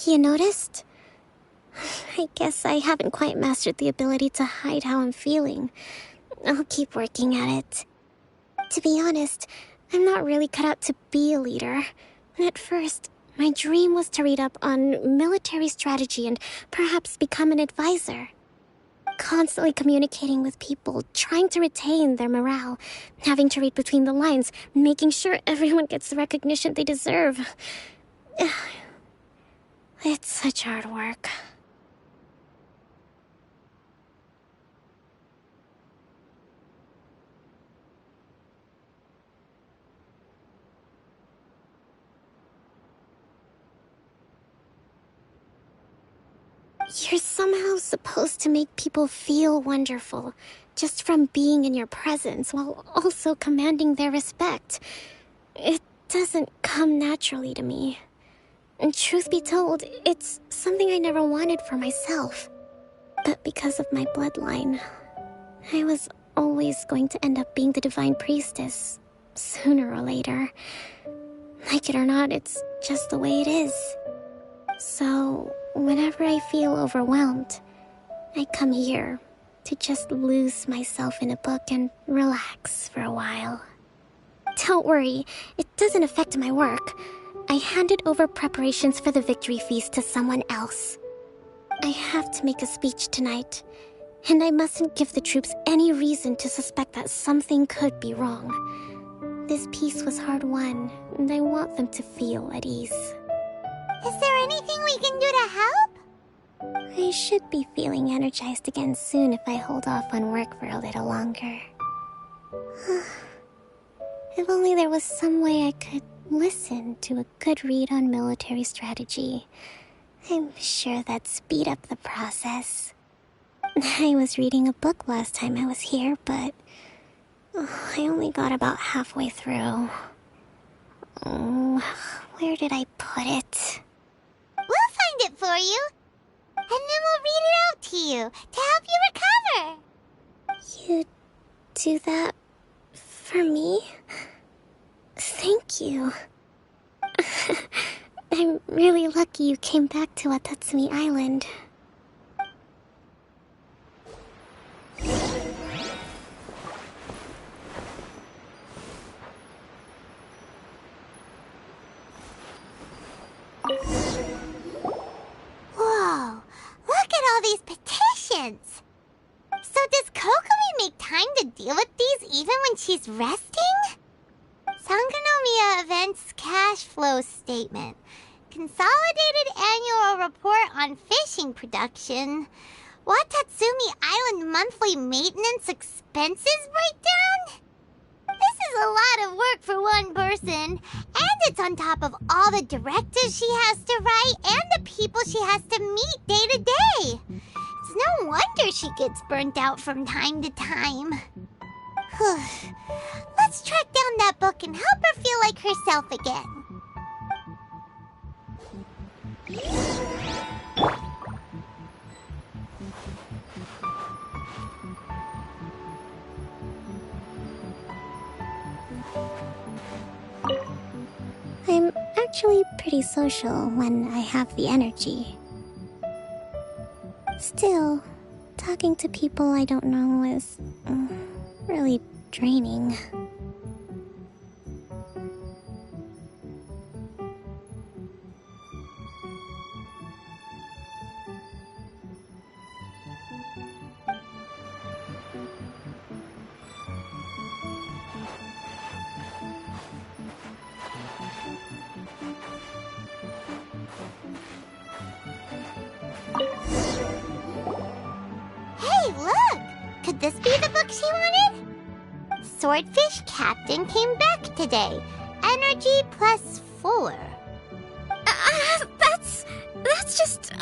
You noticed? I guess I haven't quite mastered the ability to hide how I'm feeling. I'll keep working at it. To be honest, I'm not really cut out to be a leader. At first, my dream was to read up on military strategy and perhaps become an advisor. constantly communicating with people, trying to retain their morale, having to read between the lines, making sure everyone gets the recognition they deserve. It's such hard work. You're somehow supposed to make people feel wonderful, just from being in your presence, while also commanding their respect. It doesn't come naturally to me. And truth be told, it's something I never wanted for myself. But because of my bloodline, I was always going to end up being the Divine Priestess, sooner or later. Like it or not, it's just the way it is. So, whenever I feel overwhelmed, I come here to just lose myself in a book and relax for a while. Don't worry, it doesn't affect my work. I handed over preparations for the victory feast to someone else. I have to make a speech tonight, and I mustn't give the troops any reason to suspect that something could be wrong. This peace was hard won, and I want them to feel at ease. Is there anything we can do to help? I should be feeling energized again soon if I hold off on work for a little longer. If only there was some way I could listen to a good read on military strategy. I'm sure that'd speed up the process. I was reading a book last time I was here, but I only got about halfway through. Where did I put it? We'll find it for you. And then we'll read it out to you to help you recover. You do that for me? Thank you. I'm really lucky you came back to Watatsumi Island. Whoa, look at all these petitions. So does Kokomi make time to deal with these even when she's resting? Sangonomiya Events Cash Flow Statement. Consolidated Annual Report on Fishing Production. Watatsumi Island Monthly Maintenance Expenses Breakdown? This is a lot of work for one person, and it's on top of all the directives she has to write and the people she has to meet day to day. It's no wonder she gets burnt out from time to time. Let's track down that book and help her feel like herself again. I'm actually pretty social when I have the energy. Still, talking to people I don't know is really draining. Hey, look! Could this be the book she wanted? Swordfish Captain came back today. Energy +4. That's just,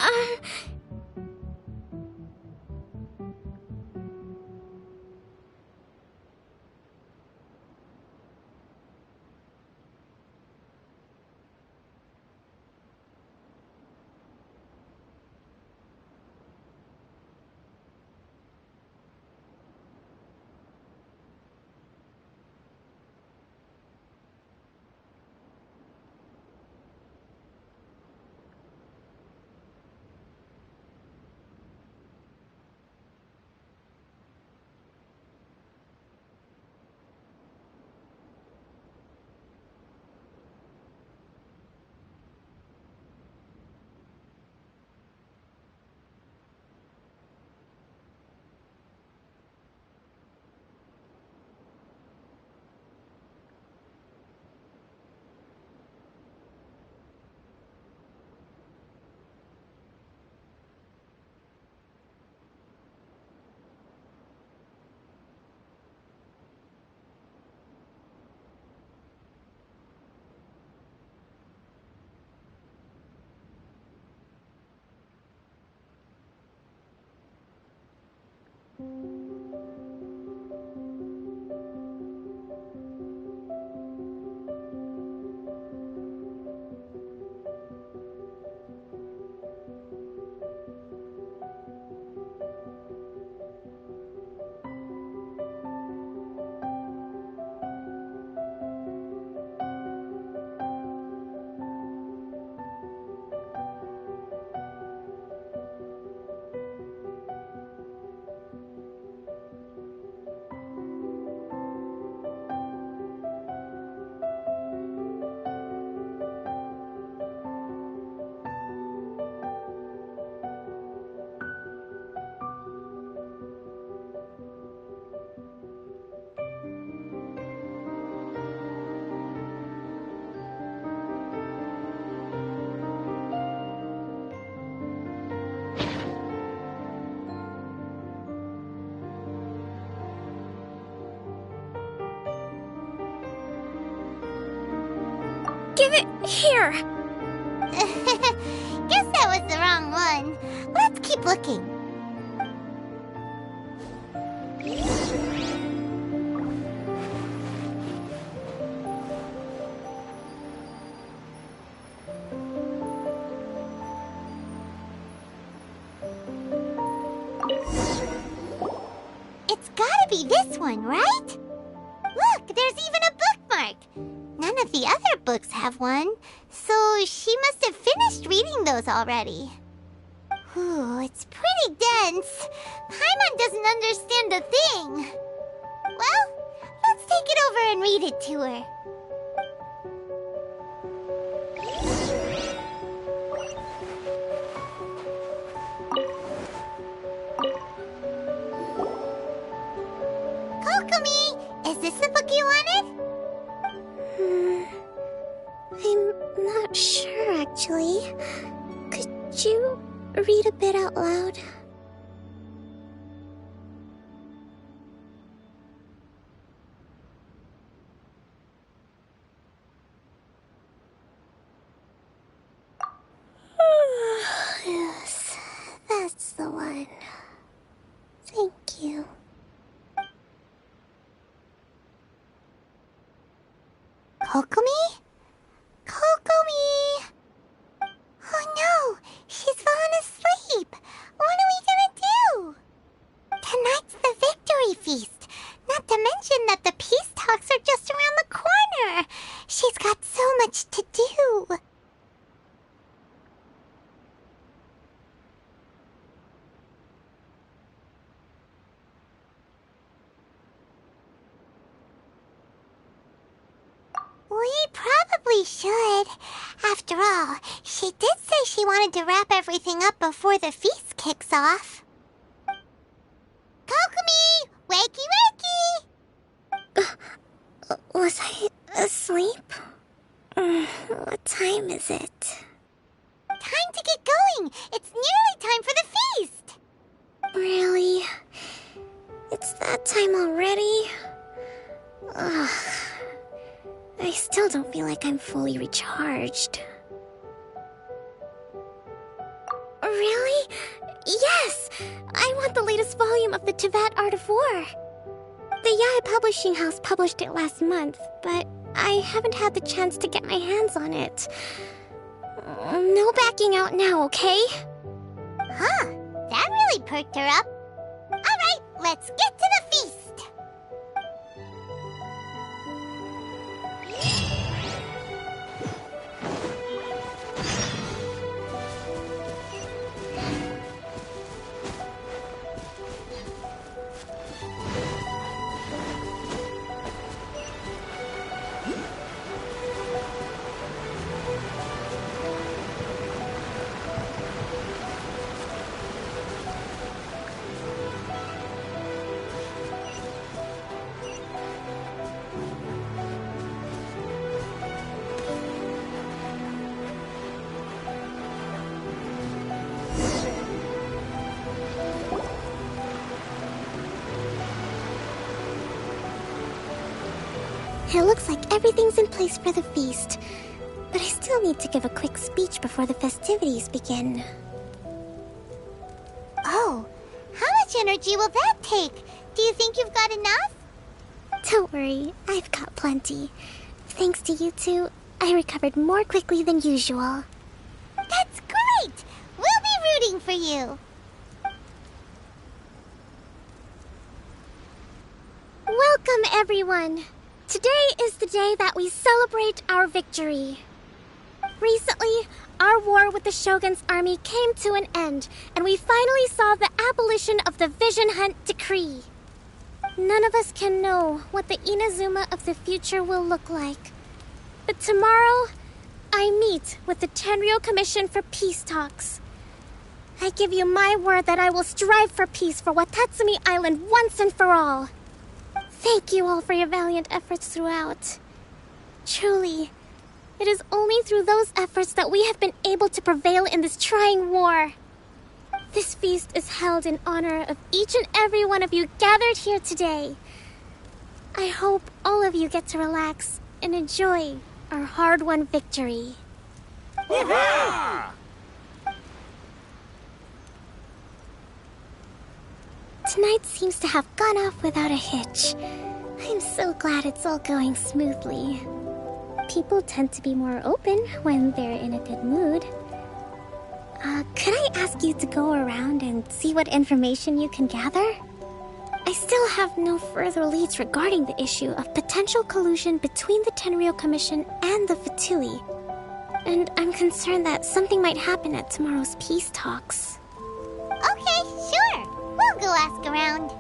Give it here! Guess that was the wrong one. Let's keep looking. It's gotta be this one, right? Look, there's even a bookmark. None of the other books have one, so she must have finished reading those already. Ooh, it's pretty dense. Paimon doesn't understand a thing. Well, let's take it over and read it to her. Kokomi, is this the book you wanted? I'm not sure, actually. Could you read a bit out loud? Yes, that's the one. Thank you. Kokomi? Kokomi! Oh no! She's fallen asleep! What are we gonna do? Tonight's the victory feast! Not to mention that the peace talks are just around the corner! She's got so much to do! We probably should. After all, she did say she wanted to wrap everything up before the feast kicks off. Kokomi! Wakey wakey! Was I asleep? What time is it? Time to get going! It's nearly time for the feast! Really? It's that time already? Ugh. I still don't feel like I'm fully recharged. Really? Yes! I want the latest volume of the Tevat Art of War. The Yae Publishing House published it last month, but I haven't had the chance to get my hands on it. No backing out now, okay? Huh, that really perked her up. Alright, let's get to the feast! It looks like everything's in place for the feast, but I still need to give a quick speech before the festivities begin. Oh, how much energy will that take? Do you think you've got enough? Don't worry, I've got plenty. Thanks to you two, I recovered more quickly than usual. That's great! We'll be rooting for you! Welcome, everyone! Today is the day that we celebrate our victory. Recently, our war with the Shogun's army came to an end, and we finally saw the abolition of the Vision Hunt Decree. None of us can know what the Inazuma of the future will look like. But tomorrow, I meet with the Tenryou Commission for Peace Talks. I give you my word that I will strive for peace for Watatsumi Island once and for all. Thank you all for your valiant efforts throughout. Truly, it is only through those efforts that we have been able to prevail in this trying war. This feast is held in honor of each and every one of you gathered here today. I hope all of you get to relax and enjoy our hard-won victory. Tonight seems to have gone off without a hitch. I'm so glad it's all going smoothly. People tend to be more open when they're in a good mood. Could I ask you to go around and see what information you can gather? I still have no further leads regarding the issue of potential collusion between the Tenryou Commission and the Fatui. And I'm concerned that something might happen at tomorrow's peace talks. Okay, sure. We'll go ask around.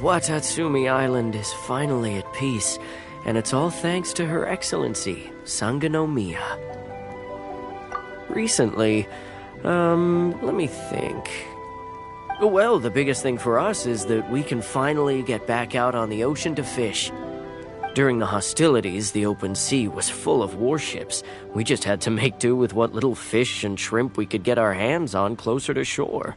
Watatsumi Island is finally at peace, and it's all thanks to Her Excellency, Sangonomiya. Recently, let me think. Well, the biggest thing for us is that we can finally get back out on the ocean to fish. During the hostilities, the open sea was full of warships. We just had to make do with what little fish and shrimp we could get our hands on closer to shore.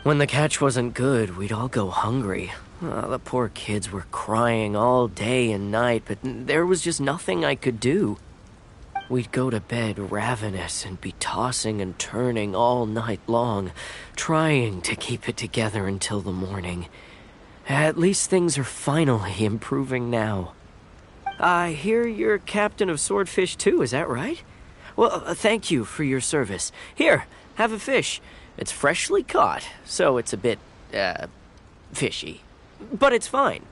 When the catch wasn't good, we'd all go hungry. The poor kids were crying all day and night, but there was just nothing I could do. We'd go to bed ravenous and be tossing and turning all night long, trying to keep it together until the morning. At least things are finally improving now. I hear you're captain of Swordfish too, is that right? Well, thank you for your service. Here, have a fish. It's freshly caught, so it's a bit, fishy. But it's fine.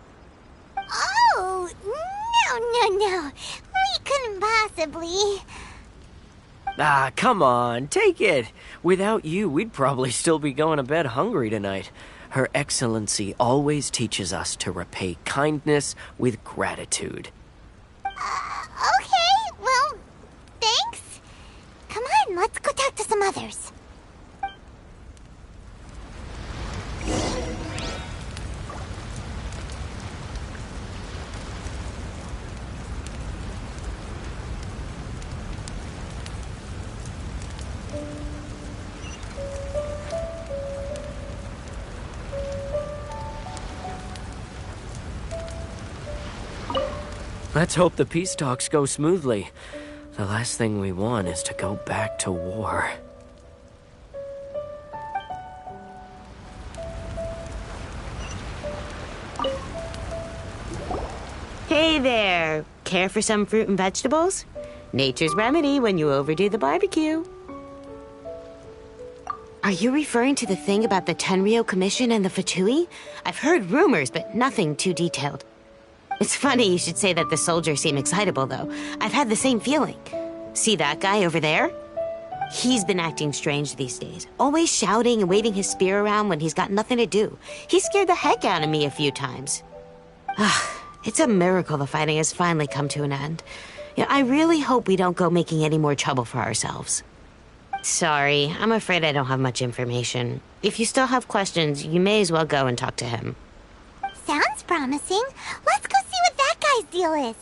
Oh, no. We couldn't possibly. Come on, take it. Without you, we'd probably still be going to bed hungry tonight. Her Excellency always teaches us to repay kindness with gratitude. Okay, well, thanks. Come on, let's go talk to some others. Let's hope the peace talks go smoothly. The last thing we want is to go back to war. Hey there! Care for some fruit and vegetables? Nature's remedy when you overdo the barbecue. Are you referring to the thing about the Tenryou Commission and the Fatui? I've heard rumors, but nothing too detailed. It's funny you should say that the soldiers seem excitable, though. I've had the same feeling. See that guy over there? He's been acting strange these days, always shouting and waving his spear around when he's got nothing to do. He scared the heck out of me a few times. It's a miracle the fighting has finally come to an end. I really hope we don't go making any more trouble for ourselves. Sorry, I'm afraid I don't have much information. If you still have questions, you may as well go and talk to him. Sounds promising. Let's go see what that guy's deal is.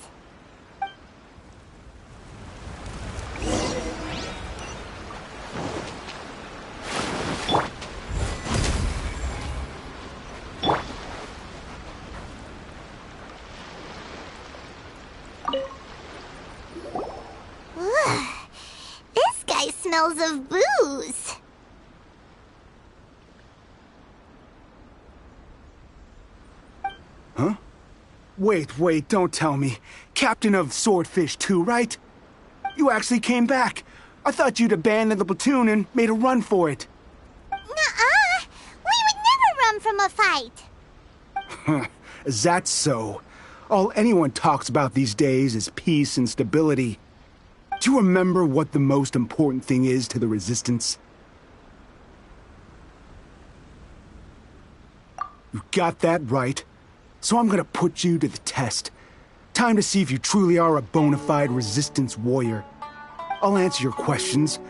Ugh. This guy smells of booze. Huh? Wait, don't tell me. Captain of Swordfish too, right? You actually came back. I thought you'd abandoned the platoon and made a run for it. Nuh-uh. We would never run from a fight. Is that so? All anyone talks about these days is peace and stability. Do you remember what the most important thing is to the Resistance? You got that right. So I'm gonna put you to the test. Time to see if you truly are a bona fide Resistance warrior. I'll answer your questions,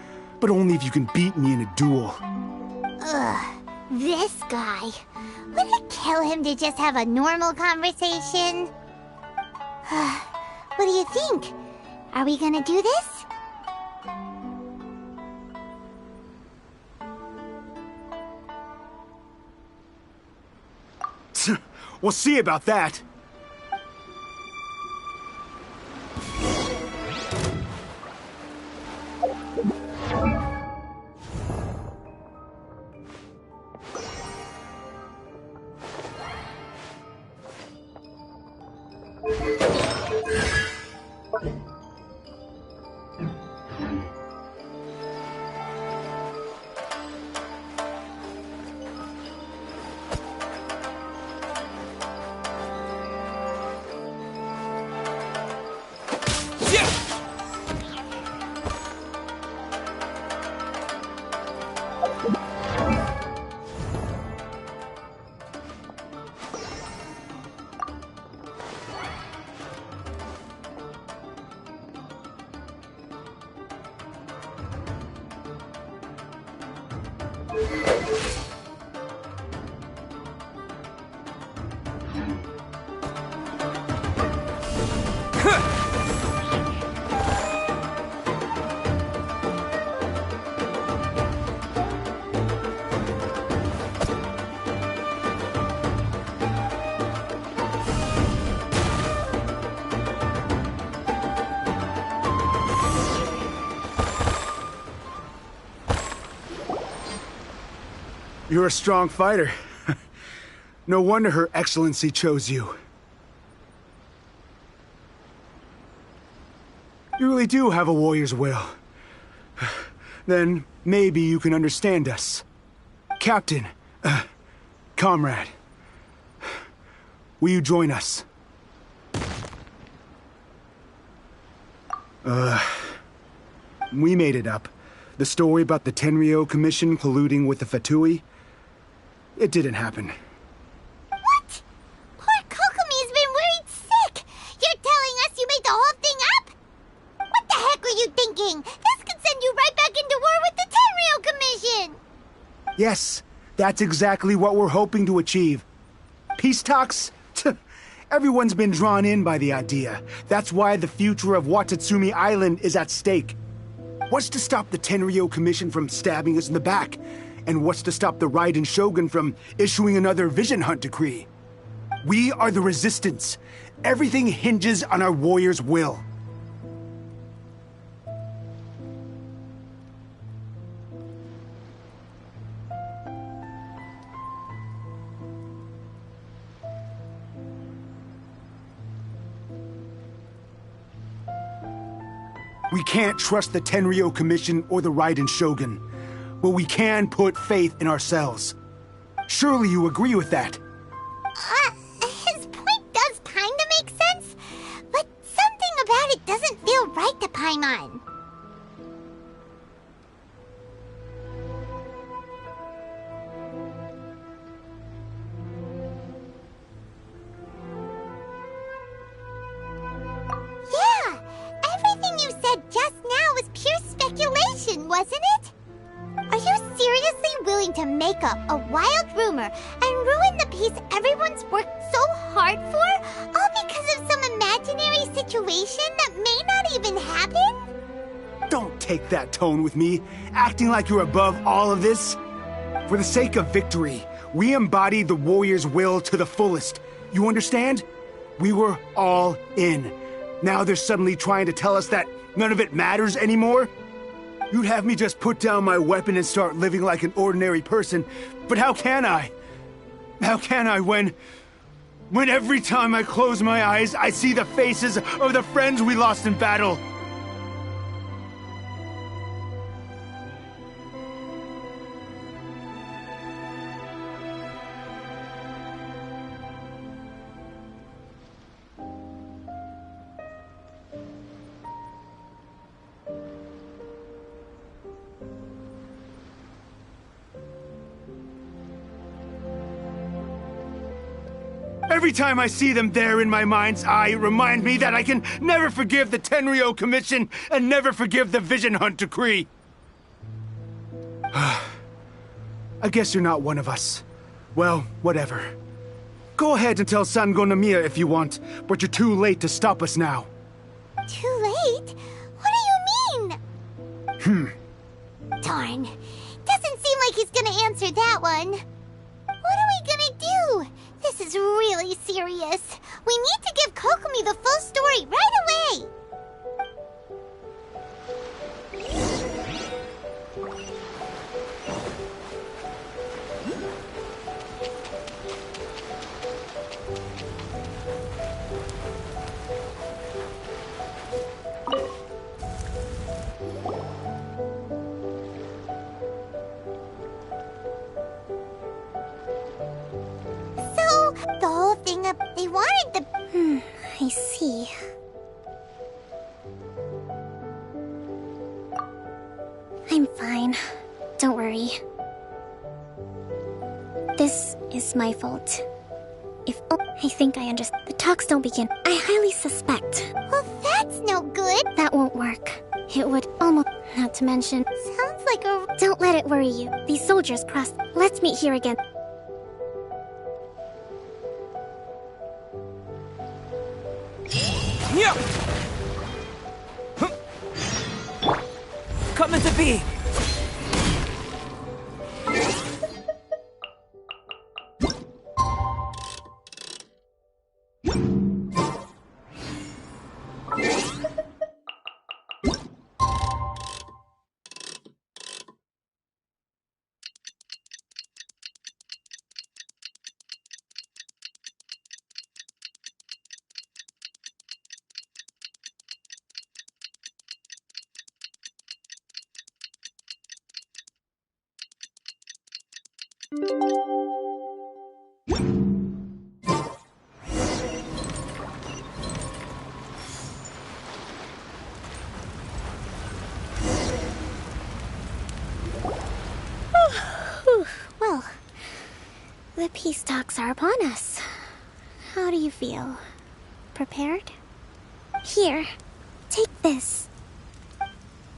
but only if you can beat me in a duel. Ugh. This guy. Would it kill him to just have a normal conversation? What do you think? Are we gonna do this? We'll see about that. You're a strong fighter. No wonder Her Excellency chose you. You really do have a warrior's will. Then maybe you can understand us. Captain, comrade, will you join us? We made it up. The story about the Tenryo Commission colluding with the Fatui, it didn't happen. What? Poor Kokomi's been worried sick. You're telling us you made the whole thing up? What the heck were you thinking? This could send you right back into war with the Tenryo Commission. Yes, that's exactly what we're hoping to achieve. Peace talks? Everyone's been drawn in by the idea. That's why the future of Watatsumi Island is at stake. What's to stop the Tenryo Commission from stabbing us in the back? And what's to stop the Raiden Shogun from issuing another Vision Hunt decree? We are the Resistance. Everything hinges on our warrior's will. We can't trust the Tenryo Commission or the Raiden Shogun, but we can put faith in ourselves. Surely you agree with that? His point does kinda make sense, but something about it doesn't feel right to Paimon. Yeah, everything you said just now was pure speculation, wasn't it? Are you seriously willing to make up a wild rumor and ruin the peace everyone's worked so hard for, all because of some imaginary situation that may not even happen? Don't take that tone with me, acting like you're above all of this. For the sake of victory, we embodied the warrior's will to the fullest. You understand? We were all in. Now they're suddenly trying to tell us that none of it matters anymore? You'd have me just put down my weapon and start living like an ordinary person, but how can I? How can I when every time I close my eyes, I see the faces of the friends we lost in battle? Every time I see them there in my mind's eye, it reminds me that I can never forgive the Tenryo Commission and never forgive the Vision Hunt decree. I guess you're not one of us. Well, whatever. Go ahead and tell Sango Nomiya if you want, but you're too late to stop us now. Too late? What do you mean? Darn. Doesn't seem like he's gonna answer that one. What are we gonna do? This is really serious. We need to give Kokomi the full story right away. The whole thing up, they wanted the... I see. I'm fine. Don't worry. This is my fault. I think I understand. The talks don't begin. I highly suspect. Well, that's no good. That won't work. It would almost... Not to mention... Sounds like a... Don't let it worry you. These soldiers crossed... Let's meet here again. Coming to be. Well, the peace talks are upon us. How do you feel? Prepared? Here, take this.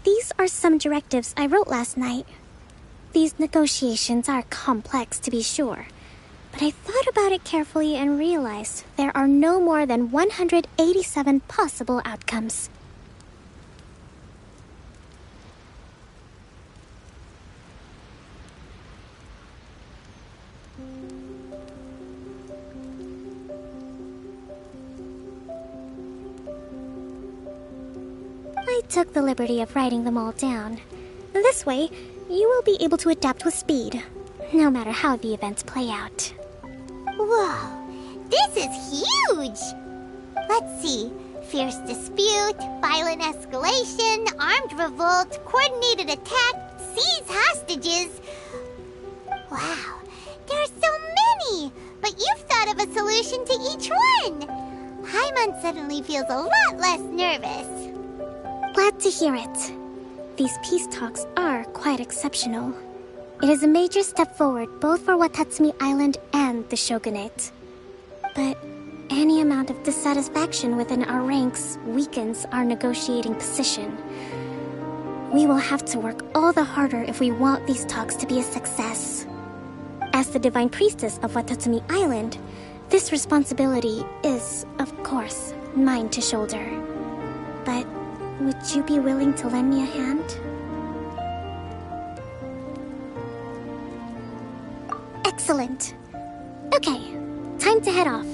These are some directives I wrote last night. These negotiations are complex, to be sure, but I thought about it carefully and realized there are no more than 187 possible outcomes. I took the liberty of writing them all down. This way, you will be able to adapt with speed, no matter how the events play out. Whoa, this is huge! Let's see. Fierce dispute, violent escalation, armed revolt, coordinated attack, seize hostages. Wow, there are so many! But you've thought of a solution to each one! Paimon suddenly feels a lot less nervous. Glad to hear it. These peace talks are quite exceptional. It is a major step forward both for Watatsumi Island and the Shogunate. But any amount of dissatisfaction within our ranks weakens our negotiating position. We will have to work all the harder if we want these talks to be a success. As the Divine Priestess of Watatsumi Island, this responsibility is, of course, mine to shoulder. But would you be willing to lend me a hand? Excellent. Okay, time to head off.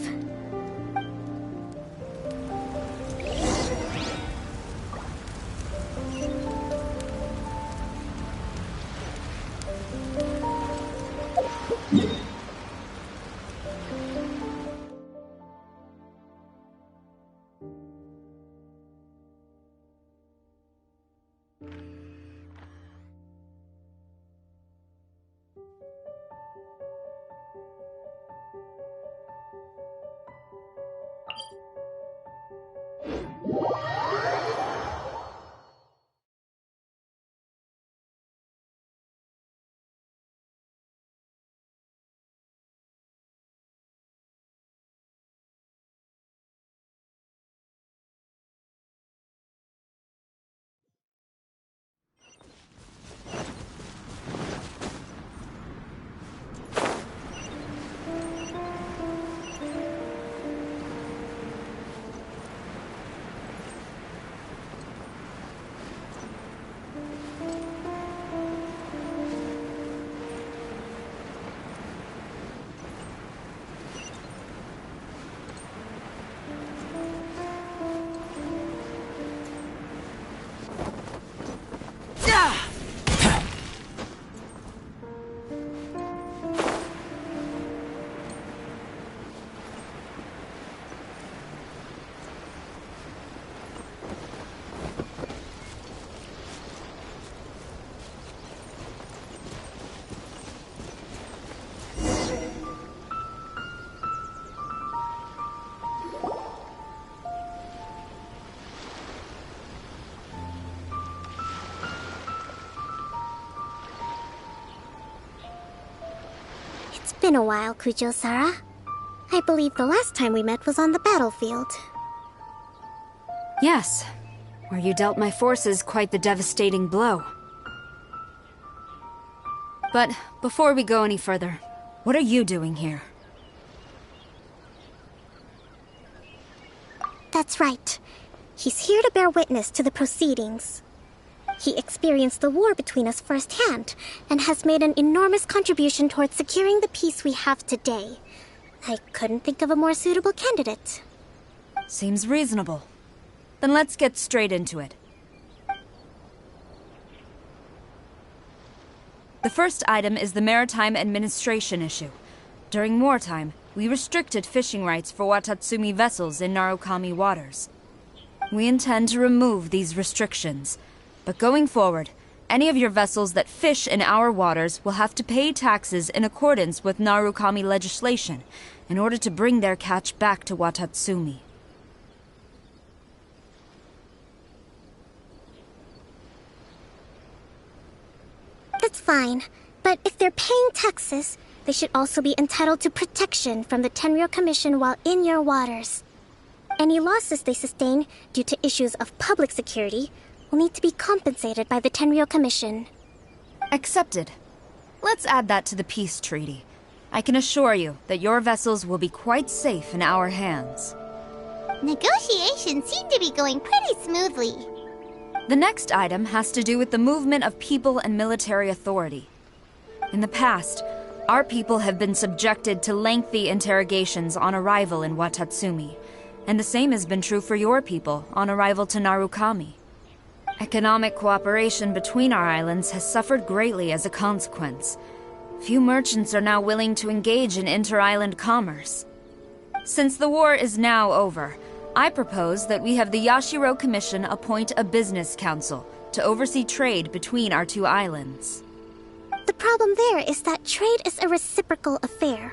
been a while, Kujo-Sara. I believe the last time we met was on the battlefield. Yes, where you dealt my forces quite the devastating blow. But before we go any further, what are you doing here? That's right. He's here to bear witness to the proceedings. He experienced the war between us firsthand, and has made an enormous contribution towards securing the peace we have today. I couldn't think of a more suitable candidate. Seems reasonable. Then let's get straight into it. The first item is the Maritime Administration issue. During wartime, we restricted fishing rights for Watatsumi vessels in Narukami waters. We intend to remove these restrictions, but going forward, any of your vessels that fish in our waters will have to pay taxes in accordance with Narukami legislation in order to bring their catch back to Watatsumi. That's fine, but if they're paying taxes, they should also be entitled to protection from the Tenryou Commission while in your waters. Any losses they sustain due to issues of public security will need to be compensated by the Tenryou Commission. Accepted. Let's add that to the peace treaty. I can assure you that your vessels will be quite safe in our hands. Negotiations seem to be going pretty smoothly. The next item has to do with the movement of people and military authority. In the past, our people have been subjected to lengthy interrogations on arrival in Watatsumi, and the same has been true for your people on arrival to Narukami. Economic cooperation between our islands has suffered greatly as a consequence. Few merchants are now willing to engage in inter-island commerce. Since the war is now over, I propose that we have the Yashiro Commission appoint a business council to oversee trade between our two islands. The problem there is that trade is a reciprocal affair.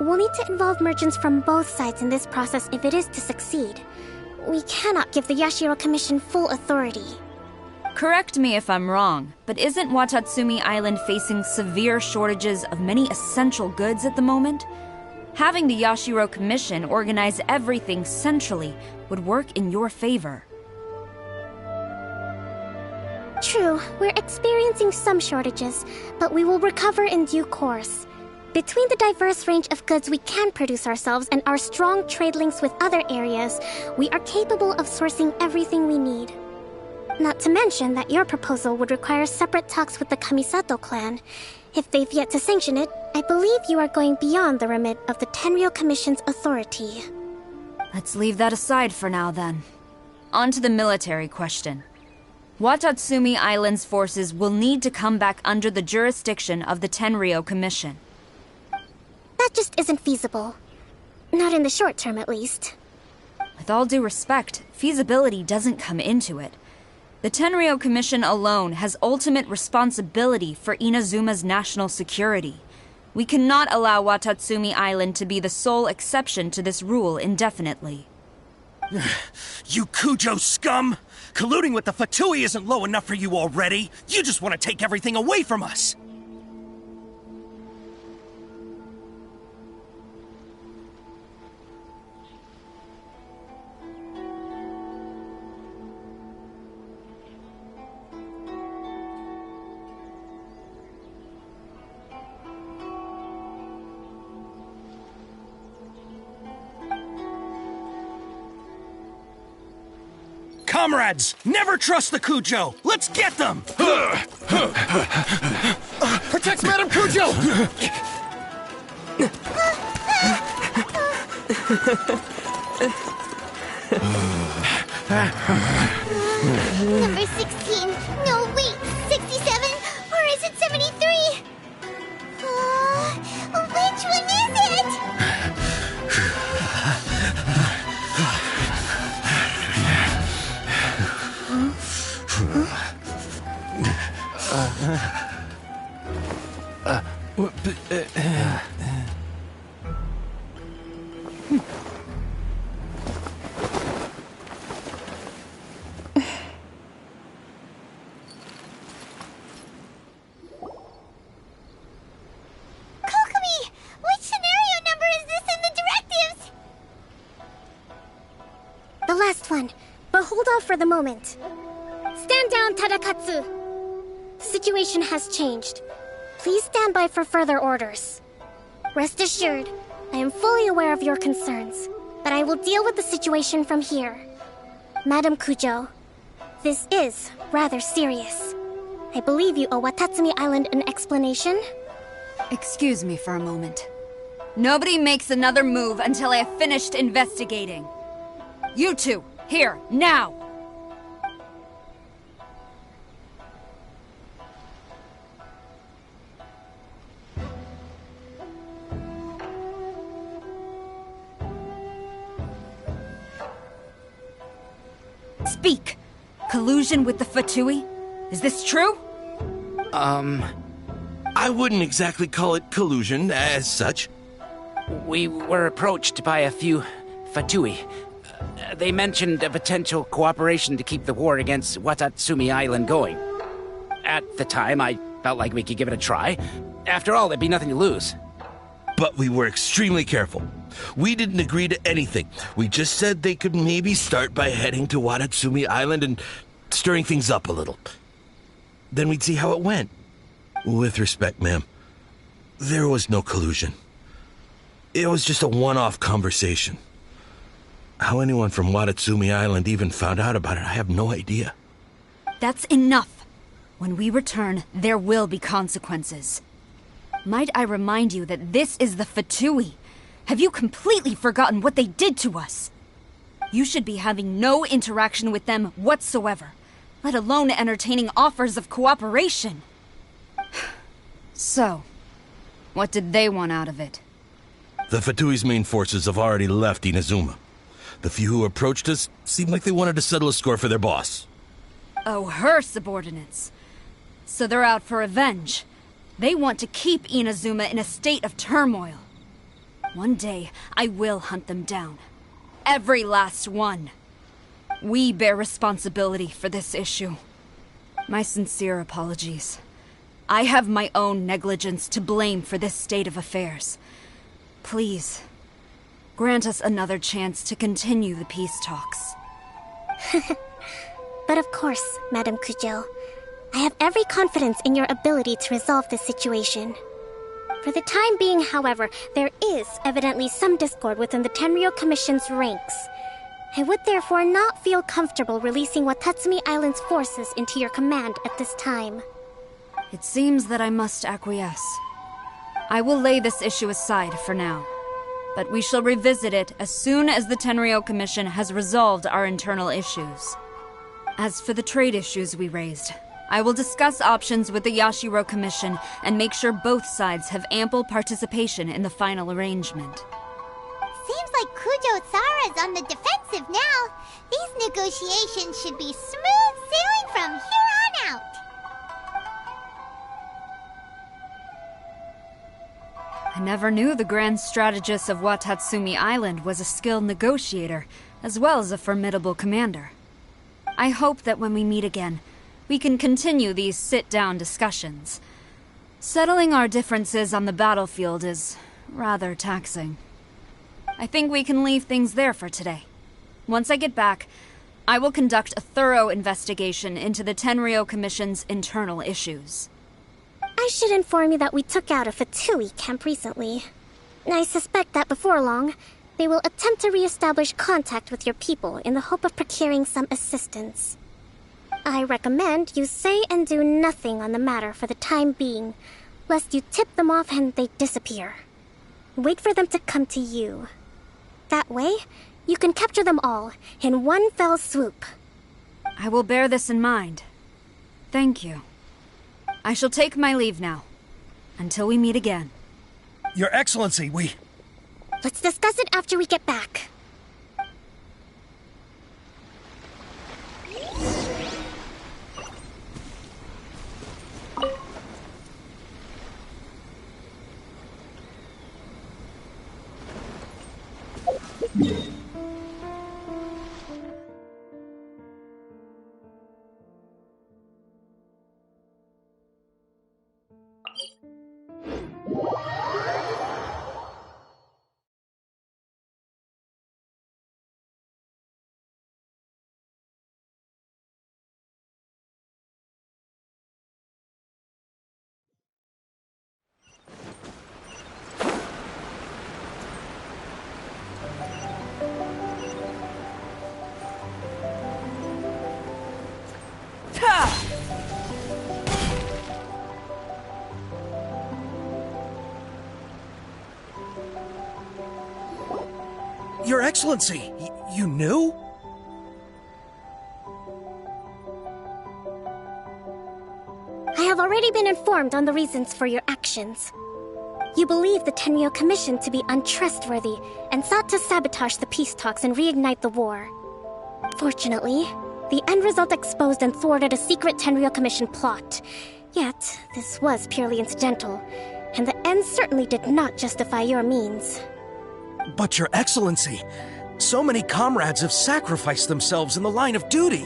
We'll need to involve merchants from both sides in this process if it is to succeed. We cannot give the Yashiro Commission full authority. Correct me if I'm wrong, but isn't Watatsumi Island facing severe shortages of many essential goods at the moment? Having the Yashiro Commission organize everything centrally would work in your favor. True, we're experiencing some shortages, but we will recover in due course. Between the diverse range of goods we can produce ourselves and our strong trade links with other areas, we are capable of sourcing everything we need. Not to mention that your proposal would require separate talks with the Kamisato clan. If they've yet to sanction it, I believe you are going beyond the remit of the Tenryou Commission's authority. Let's leave that aside for now, then. On to the military question. Watatsumi Island's forces will need to come back under the jurisdiction of the Tenryou Commission. That just isn't feasible. Not in the short term, at least. With all due respect, feasibility doesn't come into it. The Tenryou Commission alone has ultimate responsibility for Inazuma's national security. We cannot allow Watatsumi Island to be the sole exception to this rule indefinitely. You Kujo scum! Colluding with the Fatui isn't low enough for you already! You just want to take everything away from us! Comrades, never trust the Kujo! Let's get them! Protect Madame Kujo! Number 16. No, wait. 67? Or is it 73? Which one is it? Kokomi! We for the moment. Stand down, Tadakatsu. The situation has changed. Please stand by for further orders. Rest assured, I am fully aware of your concerns, but I will deal with the situation from here. Madam Kujo, this is rather serious. I believe you owe Watatsumi Island an explanation. Excuse me for a moment. Nobody makes another move until I have finished investigating. You two, here, now! Speak! Collusion with the Fatui? Is this true? I wouldn't exactly call it collusion as such. We were approached by a few Fatui. They mentioned a potential cooperation to keep the war against Watatsumi Island going. At the time, I felt like we could give it a try. After all, there'd be nothing to lose. But we were extremely careful. We didn't agree to anything. We just said they could maybe start by heading to Watatsumi Island and stirring things up a little. Then we'd see how it went. With respect, ma'am, there was no collusion. It was just a one-off conversation. How anyone from Watatsumi Island even found out about it, I have no idea. That's enough. When we return, there will be consequences. Might I remind you that this is the Fatui? Have you completely forgotten what they did to us? You should be having no interaction with them whatsoever, let alone entertaining offers of cooperation. So, what did they want out of it? The Fatui's main forces have already left Inazuma. The few who approached us seemed like they wanted to settle a score for their boss. Oh, her subordinates. So they're out for revenge. They want to keep Inazuma in a state of turmoil. One day, I will hunt them down. Every last one. We bear responsibility for this issue. My sincere apologies. I have my own negligence to blame for this state of affairs. Please, grant us another chance to continue the peace talks. But of course, Madam Kujo. I have every confidence in your ability to resolve this situation. For the time being, however, there is evidently some discord within the Tenryou Commission's ranks. I would therefore not feel comfortable releasing Watatsumi Island's forces into your command at this time. It seems that I must acquiesce. I will lay this issue aside for now, but we shall revisit it as soon as the Tenryou Commission has resolved our internal issues. As for the trade issues we raised, I will discuss options with the Yashiro Commission and make sure both sides have ample participation in the final arrangement. Seems like Kujo-sara's on the defensive now. These negotiations should be smooth sailing from here on out. I never knew the grand strategist of Watatsumi Island was a skilled negotiator, as well as a formidable commander. I hope that when we meet again, we can continue these sit-down discussions. Settling our differences on the battlefield is rather taxing. I think we can leave things there for today. Once I get back, I will conduct a thorough investigation into the Tenryou Commission's internal issues. I should inform you that we took out a Fatui camp recently. I suspect that before long, they will attempt to re-establish contact with your people in the hope of procuring some assistance. I recommend you say and do nothing on the matter for the time being, lest you tip them off and they disappear. Wait for them to come to you. That way, you can capture them all in one fell swoop. I will bear this in mind. Thank you. I shall take my leave now. Until we meet again. Your Excellency, Let's discuss it after we get back. Your Excellency, you knew? I have already been informed on the reasons for your actions. You believe the Tenryo Commission to be untrustworthy and sought to sabotage the peace talks and reignite the war. Fortunately, the end result exposed and thwarted a secret Tenryo Commission plot. Yet, this was purely incidental, and the end certainly did not justify your means. But Your Excellency, so many comrades have sacrificed themselves in the line of duty.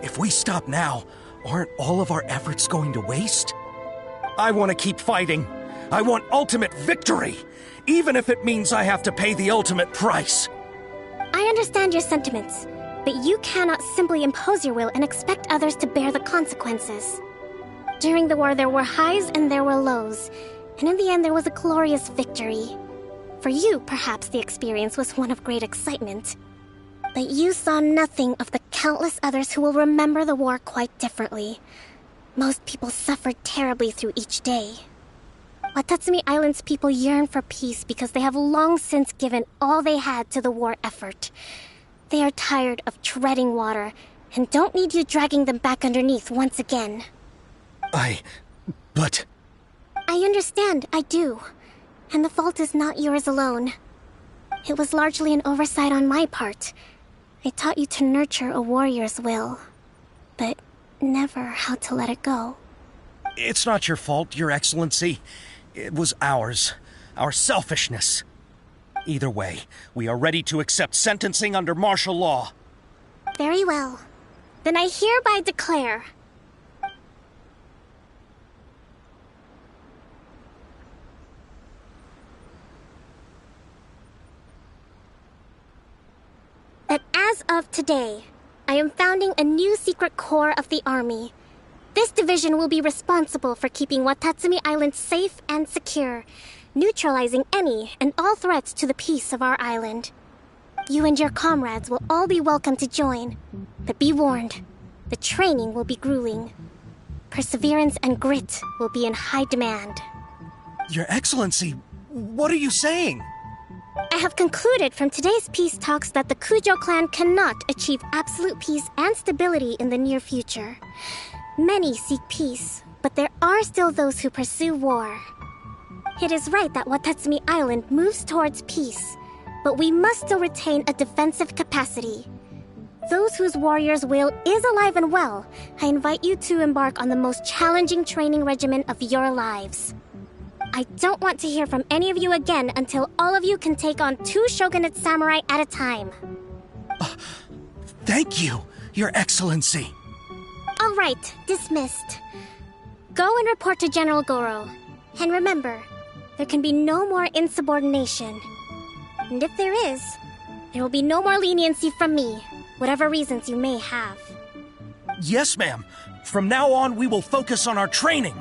If we stop now, aren't all of our efforts going to waste? I want to keep fighting. I want ultimate victory, even if it means I have to pay the ultimate price. I understand your sentiments, but you cannot simply impose your will and expect others to bear the consequences. During the war, there were highs and there were lows, and in the end, there was a glorious victory. For you, perhaps the experience was one of great excitement. But you saw nothing of the countless others who will remember the war quite differently. Most people suffered terribly through each day. Watatsumi Island's people yearn for peace because they have long since given all they had to the war effort. They are tired of treading water and don't need you dragging them back underneath once again. But... I understand, I do. And the fault is not yours alone. It was largely an oversight on my part. I taught you to nurture a warrior's will, but never how to let it go. It's not your fault, Your Excellency. It was ours. Our selfishness. Either way, we are ready to accept sentencing under martial law. Very well. Then I hereby declare... that as of today, I am founding a new secret corps of the army. This division will be responsible for keeping Watatsumi Island safe and secure, neutralizing any and all threats to the peace of our island. You and your comrades will all be welcome to join, but be warned, the training will be grueling. Perseverance and grit will be in high demand. Your Excellency, what are you saying? I have concluded from today's peace talks that the Kujo clan cannot achieve absolute peace and stability in the near future. Many seek peace, but there are still those who pursue war. It is right that Watatsumi Island moves towards peace, but we must still retain a defensive capacity. Those whose warrior's will is alive and well, I invite you to embark on the most challenging training regimen of your lives. I don't want to hear from any of you again until all of you can take on 2 shogunate samurai at a time. Thank you, Your Excellency. All right, dismissed. Go and report to General Goro. And remember, there can be no more insubordination. And if there is, there will be no more leniency from me, whatever reasons you may have. Yes, ma'am. From now on, we will focus on our training.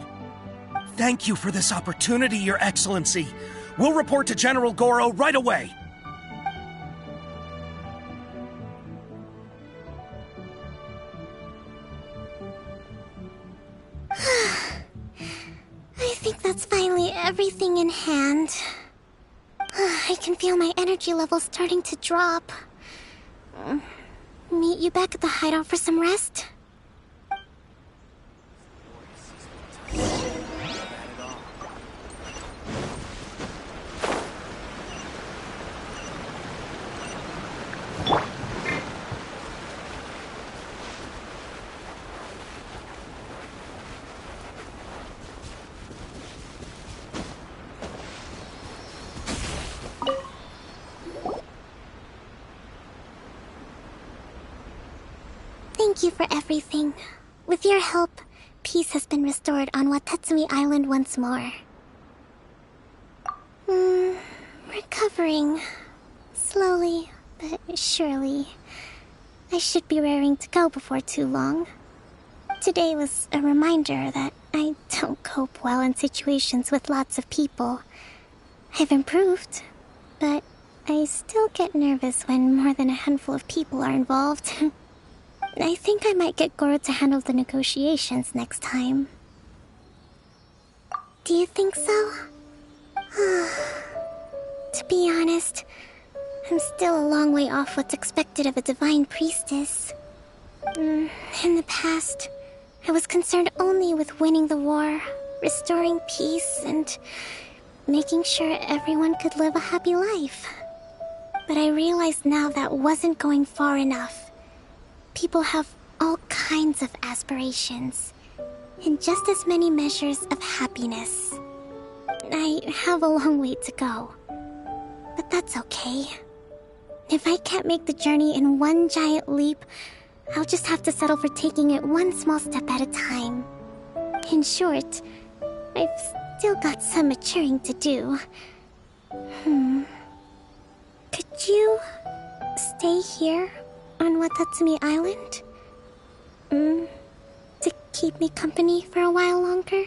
Thank you for this opportunity, Your Excellency. We'll report to General Goro right away. I think that's finally everything in hand. I can feel my energy levels starting to drop. Meet you back at the hideout for some rest? Thank you for everything. With your help, peace has been restored on Watatsumi Island once more. Recovering. Slowly, but surely. I should be raring to go before too long. Today was a reminder that I don't cope well in situations with lots of people. I've improved, but I still get nervous when more than a handful of people are involved. I think I might get Goro to handle the negotiations next time. Do you think so? To be honest, I'm still a long way off what's expected of a divine priestess. In the past, I was concerned only with winning the war, restoring peace, and making sure everyone could live a happy life. But I realize now that wasn't going far enough. People have all kinds of aspirations, and just as many measures of happiness. I have a long way to go, but that's okay. If I can't make the journey in one giant leap, I'll just have to settle for taking it one small step at a time. In short, I've still got some maturing to do. Could you stay here on Watatsumi Island? To keep me company for a while longer?